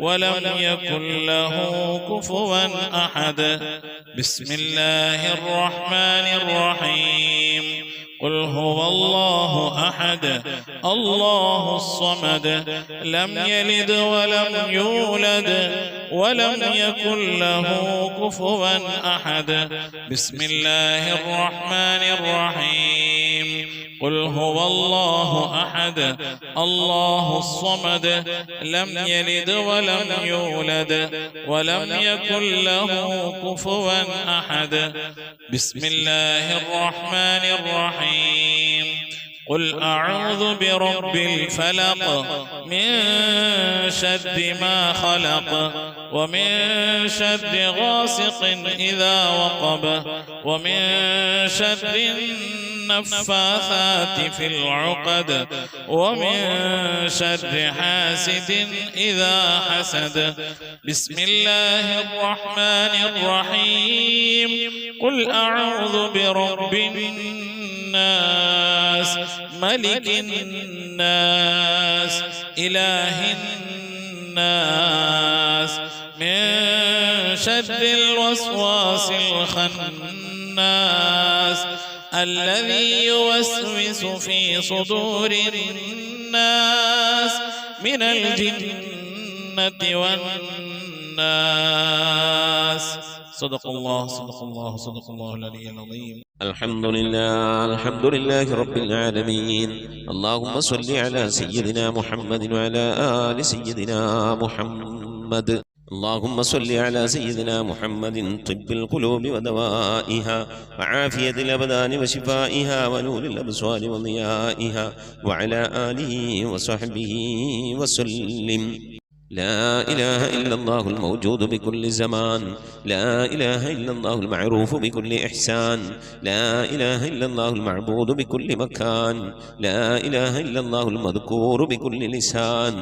ولم يكن له كفوا أحد. بسم الله الرحمن الرحيم. قل هو الله أحد الله الصمد لم يلد ولم يولد ولم يكن له كفوا أحد. بسم الله الرحمن الرحيم. قل هو الله أحد الله الصمد لم يلد ولم يولد ولم يكن له كفوا أحد. بسم الله الرحمن الرحيم. قل أعوذ برب الفلق من شر ما خلق ومن شر غاسق إذا وقب ومن شر النفاثات في العقد ومن شر حاسد إذا حسد. بسم الله الرحمن الرحيم. قل أعوذ برب الناس ملك الناس إله الناس من شر الوسواس الخناس الذي يوسوس في صدور الناس من الجنة والناس. صدق الله صدق الله صدق الله العلي العظيم. الحمد لله رب العالمين. اللهم صل على سيدنا محمد وعلى آل سيدنا محمد. اللهم صل على سيدنا محمد طب القلوب ودوائها وعافية الأبدان وشفائها ونور الأبصار وضيائها وعلى آله وصحبه وسلم. لا إله إلا الله الموجود بكل زمان، لا إله إلا الله المعروف بكل إحسان، لا إله إلا الله المعبود بكل مكان، لا إله إلا الله المذكور بكل لسان،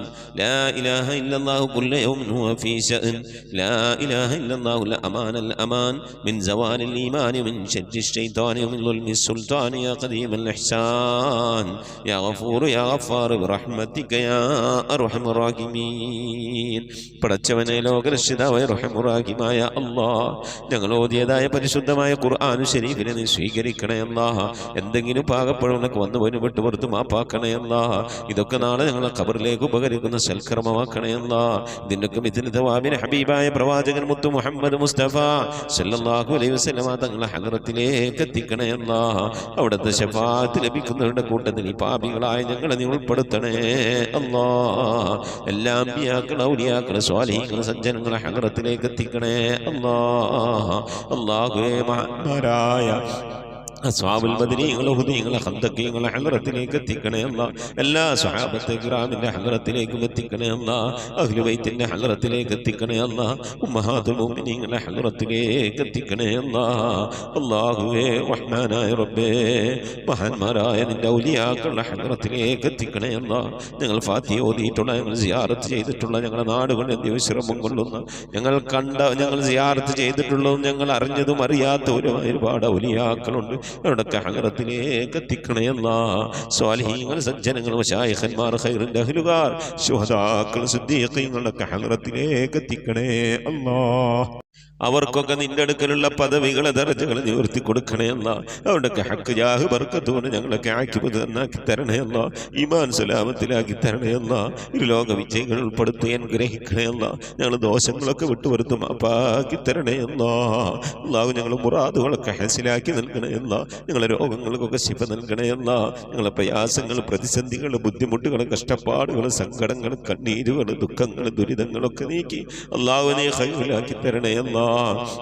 لا إله إلا الله كل يوم هو في شأن، لا إله إلا الله الأمان من زوال الإيمان من شر الشيطان ومن ظلم السلطان. يا قديم الإحسان يا غفور يا غفار برحمتك يا أرحم الراحمين. പടച്ചവനെ ലോകരക്ഷിതാവായ റഹീമായ അല്ലാഹ്, ഞങ്ങൾ ഓതിയതായ പരിശുദ്ധമായ ഖുർആൻ ശരീഫിനെ നീ സ്വീകരിക്കണേ അല്ലാഹ്. എന്തെങ്കിലും പാകപ്പഴമൊക്കെ വന്നു പോയി വിട്ടുപുറത്ത് മാപ്പാക്കണേ അല്ലാഹ്. ഇതൊക്കെ നാളെ ഞങ്ങളെ ഖബറിലേക്ക് ഉപകരിക്കുന്ന സൽക്കർമ്മമാക്കണേ അല്ലാഹ്. ഇതിനൊക്കെ മിഥുനവാബിന് ഹബീബായ പ്രവാചകൻ മുത്തു മുഹമ്മദ് മുസ്തഫ സല്ലല്ലാഹു അലൈഹി വസല്ലമ തങ്ങളെ ഹദ്റത്തിലേക്ക് എത്തിക്കണേ അല്ലാഹ്. അവിടുത്തെ ശഫാഅത്ത് ലഭിക്കുന്നവരുടെ കൂട്ടത്തിൽ ഈ പാപികളായ ഞങ്ങളെ നീ ഉൾപ്പെടുത്തണേ അല്ലാഹ്. എല്ലാ അമ്പിയാക്കളെ ഔലിയാക്കളെ സ്വാലിഹീങ്ങളെ സജ്ജനങ്ങളെ ഹദ്റത്തിലേക്ക് എത്തിക്കണേ അല്ലാഹ്. അല്ലാഹുവേ, മഹാന്മാരായ അസ്ഹാബുൽ ബദരീങ്ങളെ ഹുദീങ്ങളെ ഖന്ദഖീങ്ങളെ ഹദ്റത്തിലേക്ക് എത്തിക്കണേ അല്ലാഹ്. എല്ലാ സ്വഹാബത്തെ കിറാമിന്റെ ഹദ്റത്തിലേക്കും എത്തിക്കണേ അല്ലാഹ്. അഹ്ലു ബൈത്തിന്റെ ഹദ്റത്തിലേക്ക് എത്തിക്കണേ അല്ലാഹ്. ഉമ്മഹാത്തുൽ മുഅ്മിനീങ്ങളെ ഹദ്റത്തിലേക്ക് എത്തിക്കണേ അല്ലാഹ്. അല്ലാഹുവേ, റഹ്മാനായ റബ്ബേ, മഹാന്മാരായ നിന്റെ ഔലിയാക്കളുടെ ഹദ്റത്തിലേക്ക് എത്തിക്കണേ അല്ലാഹ്. ഞങ്ങൾ ഫാത്തിഹ ഓതിയിട്ടുള്ള, ഞങ്ങൾ സിയാറത്ത് ചെയ്തിട്ടുള്ള, ഞങ്ങളുടെ നാടുകളിൽ വിശ്രമം കൊള്ളുന്ന, ഞങ്ങൾ സിയാറത്ത് ചെയ്തിട്ടുള്ളതും ഞങ്ങൾ അറിഞ്ഞതും അറിയാത്ത ഒരുപാട് ഔലിയാക്കളുണ്ട്. അവരുടെയൊക്കെ ഹദ്റത്തിലേക്ക് എത്തിക്കണേ അല്ലാഹ്. സ്വാലിഹീങ്ങൾ സജ്ജനങ്ങൾ മശായിഖന്മാർ ഖൈറിന്റെ അഹ്ലുകാർ ശുഹദാക്കൾ സിദ്ദീഖീങ്ങളുടെ ഹദ്റത്തിലേക്ക് എത്തിക്കണേ അല്ലാഹ്. അവർക്കൊക്കെ നിന്റെ അടുക്കലുള്ള പദവികളെ ദർജകൾ നിവർത്തി കൊടുക്കണേ അല്ലാഹ്. അവരുടെയൊക്കെ ഹക്ക് ജാഹ് ബർക്കത്ത് കൊണ്ട് ഞങ്ങളൊക്കെ ആക്കിപത് നന്നാക്കി തരണേ അല്ലാഹ്. ഈമാൻ സലാമത്തിലാക്കി തരണേ അല്ലാഹ്. ഇരുലോക വിജയികൾ ഉൾപ്പെടുത്തി അനുഗ്രഹിക്കണേ അല്ലാഹ്. ഞങ്ങൾ ദോഷങ്ങളൊക്കെ വിട്ടുവരുത്തും മാപ്പാക്കി തരണേ അല്ലാഹ്. അല്ലാഹു ഞങ്ങൾ മുറാദുകളൊക്കെ ഹസിലാക്കി നൽകണേ അല്ലാഹ്. ഞങ്ങളെ രോഗങ്ങൾക്കൊക്കെ ശിഫ നൽകണേ അല്ലാഹ്. ഞങ്ങളെ പ്രയാസങ്ങൾ, പ്രതിസന്ധികൾ, ബുദ്ധിമുട്ടുകൾ, കഷ്ടപ്പാടുകൾ, സങ്കടങ്ങൾ, കണ്ണീരുകൾ, ദുഃഖങ്ങൾ, ദുരിതങ്ങളൊക്കെ നീക്കി അല്ലാഹുവിനെ ഖൈറിലാക്കി തരണേ അല്ലാഹ്.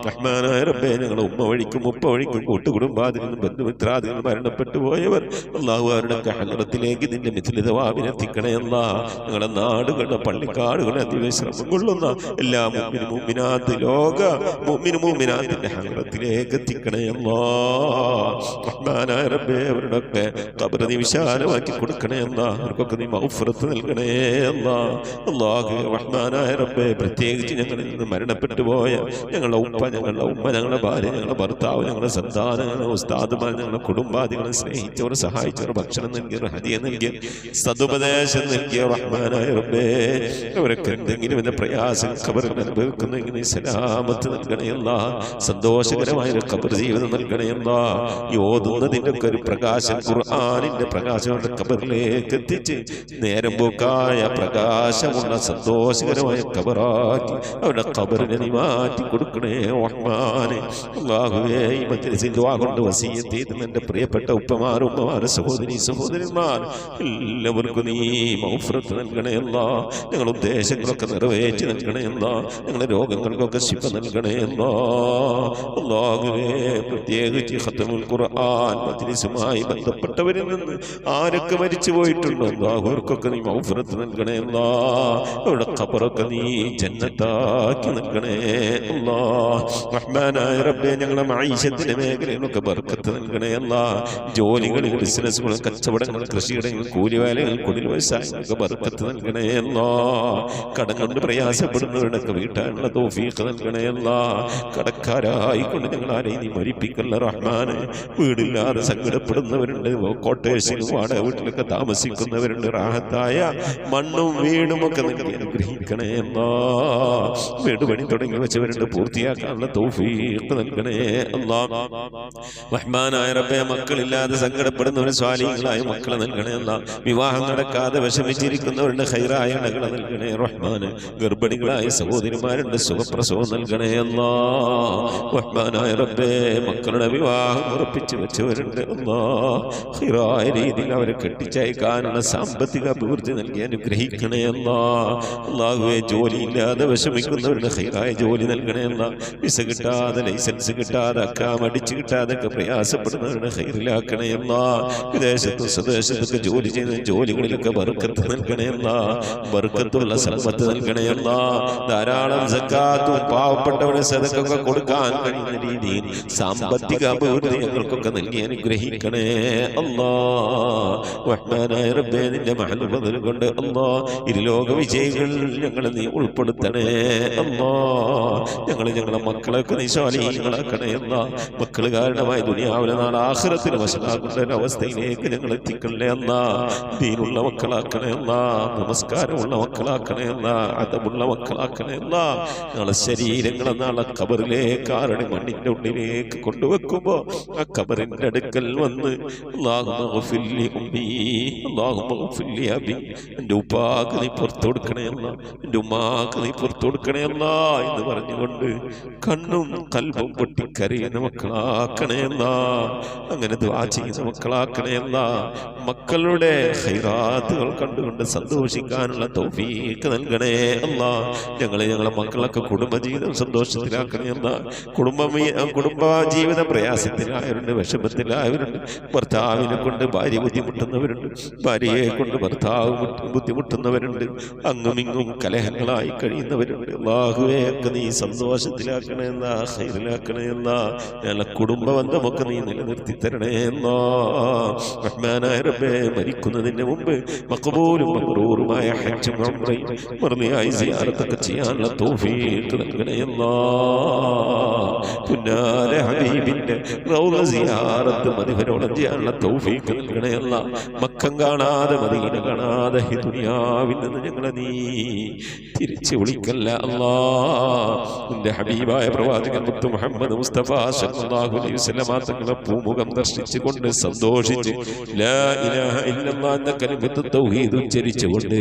റഹ്മാനായ റബ്ബേ, ഞങ്ങളുടെ ഉമ്മ വഴിക്കും ഉപ്പ വഴിക്കും കൂട്ടുകുടുംബാദികളും ബന്ധുമിത്രാദികളും മരണപ്പെട്ടു പോയവർ അല്ലാഹു അവരുടെ ഹദ്റത്തിലേക്ക് നിന്റെ മിഥിലിതവാബിനെ എത്തിക്കണേ അല്ലാഹ്. ഞങ്ങളുടെ നാടുകളുടെ പള്ളിക്കാടുകളെ അതിവിശ്രമം കൊള്ളുന്ന എല്ലാ മുഅ്മിനാത്ത് ലോക മുഅ്മിനാത്തിന്റെ ഹദ്റത്തിലേക്ക് എത്തിക്കണേ അല്ലാഹ്. റഹ്മാനായ റബ്ബേ, അവരുടെയൊക്കെ ഖബർ നീ വിശാലമാക്കി കൊടുക്കണേ അല്ലാഹ്. അവർക്കൊക്കെ നീ മഗ്ഫിറത്ത് നൽകണേ അല്ലാഹ്. അല്ലാഹു റഹ്മാനായ റബ്ബേ, പ്രത്യേകിച്ച് ഞങ്ങളിൽ നിന്ന് മരണപ്പെട്ടു പോയ ഞങ്ങളുടെ ഉപ്പ, ഞങ്ങളുടെ ഉമ്മ, ഞങ്ങളുടെ ഭാര്യ, ഞങ്ങളുടെ ഭർത്താവ്, ഞങ്ങളുടെ സന്താനം, ഞങ്ങളുടെ ഉസ്താദുമാർ, ഞങ്ങളുടെ കുടുംബാദികളെ സ്നേഹിച്ചവർ, സഹായിച്ചവർ, ഭക്ഷണം നൽകിയവർ, ഹദിയ നൽകിയ, സതുപദേശം നൽകിയ റഹ്മാനായ റബ്ബേ, അവരൊക്കെ എന്തെങ്കിലും എന്ന പ്രയാസം ഖബറിൽ അനുഭവിക്കുന്നെങ്കിൽ നീ സലാമത്ത് നൽകണേ അല്ലാഹ്. സന്തോഷകരമായ ഒരു ഖബർ ജീവിതം നൽകണേ അല്ലാഹ്. ഈ ഓതുന്നതിൻ്റെ ഒക്കെ ഒരു പ്രകാശം, ഖുർആനിന്റെ പ്രകാശം അവരുടെ ഖബറിലേക്ക് എത്തിച്ച് നേരം പോക്കായ പ്രകാശമുള്ള സന്തോഷകരമായ ഖബറാക്കി അവരുടെ ഖബറിനെ നീ മാറ്റി കൊടുക്കണേ റഹ്മാനെ. അല്ലാഹുവേ, ഈ മജ്ലിസിൽ ദുആ കൊണ്ട് വസിയത്ത് ചെയ്ത എൻ്റെ പ്രിയപ്പെട്ട ഉപ്പമാർ, ഉമ്മമാർ, സഹോദരന്മാർ എല്ലാവർക്കും നീ മഗ്ഫിറത്ത് നൽകണേ അല്ലാഹ്. ഞങ്ങളുടെ ഉദ്ദേശങ്ങളൊക്കെ നിറവേറ്റി നൽകണേ അല്ലാഹ്. ഞങ്ങളുടെ രോഗങ്ങൾക്കൊക്കെ ശിഫ നൽകണേ അല്ലാഹ്. അല്ലാഹുവേ, പ്രത്യേകിച്ച് ഖത്മുൽ ഖുർആൻ മജ്ലിസുമായി ബന്ധപ്പെട്ടവരിൽ നിന്ന് ആരൊക്കെ മരിച്ചു പോയിട്ടുണ്ടോ അല്ലാഹു അവർക്കൊക്കെ നീ മഗ്ഫിറത്ത് നൽകണേ അല്ലാഹ്. അവരുടെ ഖബറൊക്കെ നീ ജന്നത്താക്കി നൽകണേ അല്ലാഹ്. റഹ്മാനായ റബ്ബേ, ഞങ്ങളുടെ മഈശത്തിന്റെ മേഖലയിലൊക്കെ ബർക്കത്ത് നൽകണേ അല്ലാഹ്. ജോലികളിൽ, ബിസിനസ്സുകൾ, കച്ചവടങ്ങൾ, കൃഷിയിടങ്ങൾ, കൂലിവേലകൾ, കുടിൽ വ്യവസായങ്ങൾക്ക് ബർക്കത്ത് നൽകണേ അല്ലാഹ്. കടം കൊണ്ട് പ്രയാസപ്പെടുന്നവരുടെയൊക്കെ വീട്ടാനുള്ള തൗഫീഖ് നൽകണേ അല്ലാഹ്. കടക്കാരായിക്കൊണ്ട് ഞങ്ങൾ ആരെയും നീ മരിപ്പിക്കല്ല റഹ്മാനെ. വീടില്ലാതെ സങ്കടപ്പെടുന്നവരുണ്ട്, കോട്ടേഴ്സിലും വാടക വീട്ടിലൊക്കെ താമസിക്കുന്നവരുണ്ട്. റാഹത്തായ മണ്ണും വീടും ഒക്കെ നൽകി അനുഗ്രഹിക്കണേ അല്ലാഹ്. വീട് പണി തുടങ്ങി വെച്ചവരുണ്ട്, വെച്ചുകൊണ്ട് പൂർത്തിയാക്കാനുള്ള തൗഫീഖ് നൽകണേ അല്ലാഹ്. റഹ്മാനായ റബ്ബേ, മക്കളില്ലാതെ സങ്കടപ്പെടുന്നവരെ സ്വാലിഹീങ്ങളായ മക്കളെ നൽകണേ അല്ലാഹ്. വിവാഹം നടക്കാതെ വിഷമിച്ചിരിക്കുന്നവരുടെ ഖൈറായ ഇണകളെ നൽകണേ റഹ്മാനെ. ഗർഭിണികളായ സഹോദരിമാരുടെ സുഖപ്രസവം നൽകണേ അല്ലാഹ്. റഹ്മാനായ റബ്ബേ, മക്കളുടെ വിവാഹം ഉറപ്പിച്ചു വെച്ചവരുണ്ട് അല്ലാഹ്. ഖൈറായ രീതിയിൽ അവരെ കെട്ടിച്ചയക്കാനുള്ള സാമ്പത്തിക അഭിവൃദ്ധി നൽകി അനുഗ്രഹിക്കണേ അല്ലാഹ്. അല്ലാഹുവേ, ജോലിയില്ലാതെ വിഷമിക്കുന്നവരുടെ ഖൈറായ ജോലി നൽകണേ അല്ലാഹ്. വിസ കിട്ടാതെ, ലൈസൻസ് കിട്ടാതെ, അക്കാം അടിച്ചു കിട്ടാതെ ഒക്കെ പ്രയാസപ്പെടുന്നവരുടെ ഖൈറിലാക്കണേ അല്ലാഹ്. വിദേശത്തും സ്വദേശത്തൊക്കെ ജോലി ചെയ്യുന്ന ജോലികളിലൊക്കെ ബർക്കത്ത് നൽകണേ അല്ലാഹ്. ബർക്കത്തുള്ള സമ്പത്ത് നൽകണേ അല്ലാഹ്. ധാരാളം സക്കാത്തും പാവപ്പെട്ടവന് സദഖയൊക്കെ കൊടുക്കാൻ കഴിയുന്ന രീതിയിൽ സാമ്പത്തിക അഭിവൃദ്ധി ഞങ്ങൾക്കൊക്കെ നൽകി അനുഗ്രഹിക്കണേ അല്ലാഹ്. റഹ്മാനായ റബ്ബേ, നിന്റെ മഹൽ കൊണ്ട് അല്ലാഹ് ഇരുലോക വിജയികൾ ഞങ്ങളെ നീ ഉൾപ്പെടുത്തണേ അല്ലാഹ്. ഞങ്ങളെ മക്കളൊക്കെ നീ സ്വാലിഹീങ്ങളാക്കണേ അല്ലാഹ്. മക്കൾ കാരണമായി ദുനിയാവിലെ നാളെ ആഖിറത്തിൽ വശലാക്കുന്ന ഒരു അവസ്ഥയിലേക്ക് ഞങ്ങൾ എത്തിക്കണേ അല്ലാഹ്. ദീനുള്ള മക്കളാക്കണേ അല്ലാഹ്. നമസ്കാരമുള്ള മക്കളാക്കണേ അല്ലാഹ്. അദബുള്ള മക്കളാക്കണേ അല്ലാഹ്. ഞങ്ങളെ ശരീരങ്ങളെ നാളെ ഖബറിലേക്ക് ആരുടെ മണ്ണിന്റെ ഉള്ളിലേക്ക് കൊണ്ടുവെക്കുമ്പോ ആ ഖബറിന്റെ അടുക്കൽ വന്ന് അല്ലാഹുമ്മ ഗഫിർ ലി ഉമ്മീ, അല്ലാഹുമ്മ ഗഫിർ ലി അബീ, എൻ്റെ ഉപ്പാക്ക് നീ പുറത്തു കൊടുക്കണേ അല്ലാഹ്, എൻ്റെ ഉമ്മാക്ക് നീ പുറത്തു കൊടുക്കണേ അല്ലാഹ് എന്ന് പറഞ്ഞുകൊണ്ട് കണ്ണും കൽബും പൊട്ടിക്കരയുന്ന മക്കളാക്കണേ അല്ലാഹ്. അങ്ങനെ ദുആ ചെയ്യുന്ന മക്കളാക്കണേ അല്ലാഹ്. മക്കളുടെ ഖൈറാത്തുകൾ കണ്ടുകൊണ്ട് സന്തോഷിക്കാനുള്ള തൗഫീഖ് നൽകണേ അല്ലാഹ്. ഞങ്ങളെ മക്കളൊക്കെ കുടുംബജീവിതം സന്തോഷത്തിലാക്കണേ അല്ലാഹ്. കുടുംബ ജീവിത പ്രയാസത്തിലായവരുണ്ട്, വിഷമത്തിലായവരുണ്ട്. ഭർത്താവിനെ കൊണ്ട് ഭാര്യ ബുദ്ധിമുട്ടുന്നവരുണ്ട്, ഭാര്യയെ കൊണ്ട് ഭർത്താവ് ബുദ്ധിമുട്ടുന്നവരുണ്ട്. അങ്ങുമിങ്ങും കലഹങ്ങളായി കഴിയുന്നവരുണ്ട്. അല്ലാഹുവേ, ഒക്കെ നീ സന്തോഷത്തിലാക്കണേ എന്നാ, ഖൈറിലാക്കണേ എന്നാ. ഞങ്ങളെ കുടുംബ ബന്ധമൊക്കെ നീ നിലനിർത്തി തരണേ എന്നാ. റഹ്മാനായ റബ്ബേ, മരിക്കുന്നതിന് മുമ്പ് മഖബൂലും മബ്റൂറുമായ ഹജ്ജും ഉംറയും മർദിയായി സിയാറത്തൊക്കെ ചെയ്യാനുള്ള തൗഫീഖ് നൽകണേ അല്ലാഹ്. പുന്നാര ഹബീബിന്റെ റൗള സിയാറത്ത് മദീനയോളം ചെയ്യാനുള്ള തൗഫീഖ് നൽകണേ അല്ലാഹ്. മക്കം കാണാതെ, മദീന കാണാതെ ഈ ദുനിയാവിൽ നിന്ന് ഞങ്ങളെ നീ തിരിച്ചു വിളിക്കല്ല അല്ലാഹ്. നിന്റെ ഹബീബായ പ്രവാചകൻ മുത്ത് മുഹമ്മദ് മുസ്തഫ സല്ലല്ലാഹു അലൈഹി വസല്ലം തങ്ങളെ പൂമുഖം ദർശിച്ചുകൊണ്ട് സന്തോഷിച്ച് ലാ ഇലാഹ ഇല്ലല്ലാഹ് എന്ന കലിമത്ത് തൗഹീദ് ഉച്ചരിച്ചുകൊണ്ട്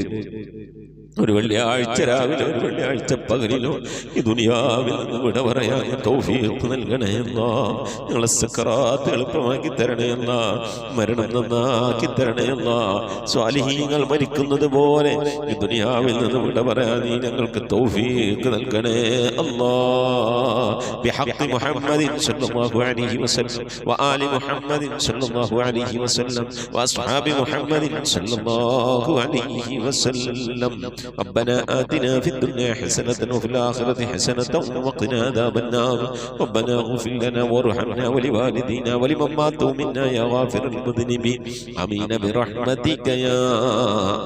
ഒരു വെള്ളിയാഴ്ച രാവിലെ, ഒരു വെള്ളിയാഴ്ച പകലിലോ ഈ ദുനിയാവിൽ നിന്ന് വിട പറയാൻ തൗഫീഖ് നൽകണേ അല്ലാഹ്. ഞങ്ങളെ സക്കറാത്ത് എളുപ്പമാക്കി തരണേ അല്ലാഹ്. മരണം നന്നാക്കി തരണേ അല്ലാഹ്. സ്വാലിഹീങ്ങൾ മരിക്കുന്നത് പോലെ ഈ ദുനിയാവിൽ നിന്ന് വിട പറയാൻ നീ ഞങ്ങൾക്ക് തൗഫീഖ് നൽകണേ അല്ലാഹ്. ബിഹഖ് മുഹമ്മദിൻ സല്ലല്ലാഹു അലൈഹി വസല്ലം വആലി മുഹമ്മദിൻ സല്ലല്ലാഹു അലൈഹി വസല്ലം വഅസ്ഹാബി മുഹമ്മദിൻ സല്ലല്ലാഹു അലൈഹി വസല്ലം. ربنا آتنا في الدنيا حسنة وفي الآخرة حسنة وقنا عذاب النار. ربنا اغفر لنا وارحمنا ولوالدينا ولمن ماتوا منا يا غافر المذنبين. آمين برحمتك يا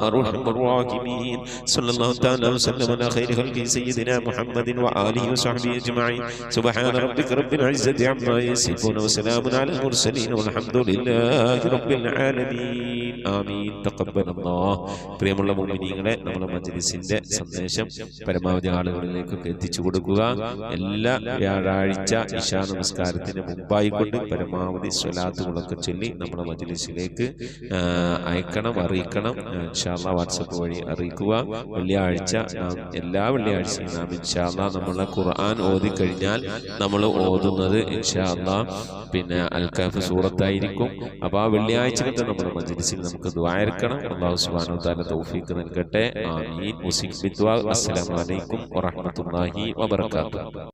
أرحم الراحمين. صلى الله تعالى وسلم على خير خلق سيدنا محمد وآله وصحبه أجمعين. سبحان ربك رب العزة عما يصفون وسلام على المرسلين والحمد لله رب العالمين. آمين. تقبل الله. പ്രിയമുള്ള മുഅ്മിനീങ്ങളെ, നമ്മുടെ മജ്‌ലിസിന്റെ സന്ദേശം പരമാവധി ആളുകളിലേക്കൊക്കെ എത്തിച്ചു കൊടുക്കുക. എല്ലാ വ്യാഴാഴ്ച ഇശാ നമസ്കാരത്തിന് മുമ്പായിക്കൊണ്ട് പരമാവധി സ്വലാത്തുകളൊക്കെ ചൊല്ലി നമ്മുടെ മജ്‌ലിസിലേക്ക് അയക്കണം, അറിയിക്കണം. ഇൻഷാ അല്ലാഹ് വാട്സപ്പ് വഴി അറിയിക്കുക. വെള്ളിയാഴ്ച എല്ലാ വെള്ളിയാഴ്ചയും നാം ഇൻഷാ അല്ലാഹ് നമ്മളെ ഖുർആൻ ഓതി കഴിഞ്ഞാൽ നമ്മൾ ഓതുന്നത് ഇൻഷാ അല്ലാഹ് പിന്നെ അൽ കഹ്ഫ് സൂറത്തായിരിക്കും. അപ്പോൾ ആ വെള്ളിയാഴ്ചകളൊക്കെ നമ്മുടെ മജ്‌ലിസിൽ നമുക്ക് ദുആ ഇറക്കണം. അല്ലാഹു സുബ്ഹാനഹു വ തആല തൗഫീഖ് നൽകട്ടെ. ആമീൻ. അസ്സലാമു അലൈക്കും വറഹ്മത്തുള്ളാഹി വബറകാതുഹു.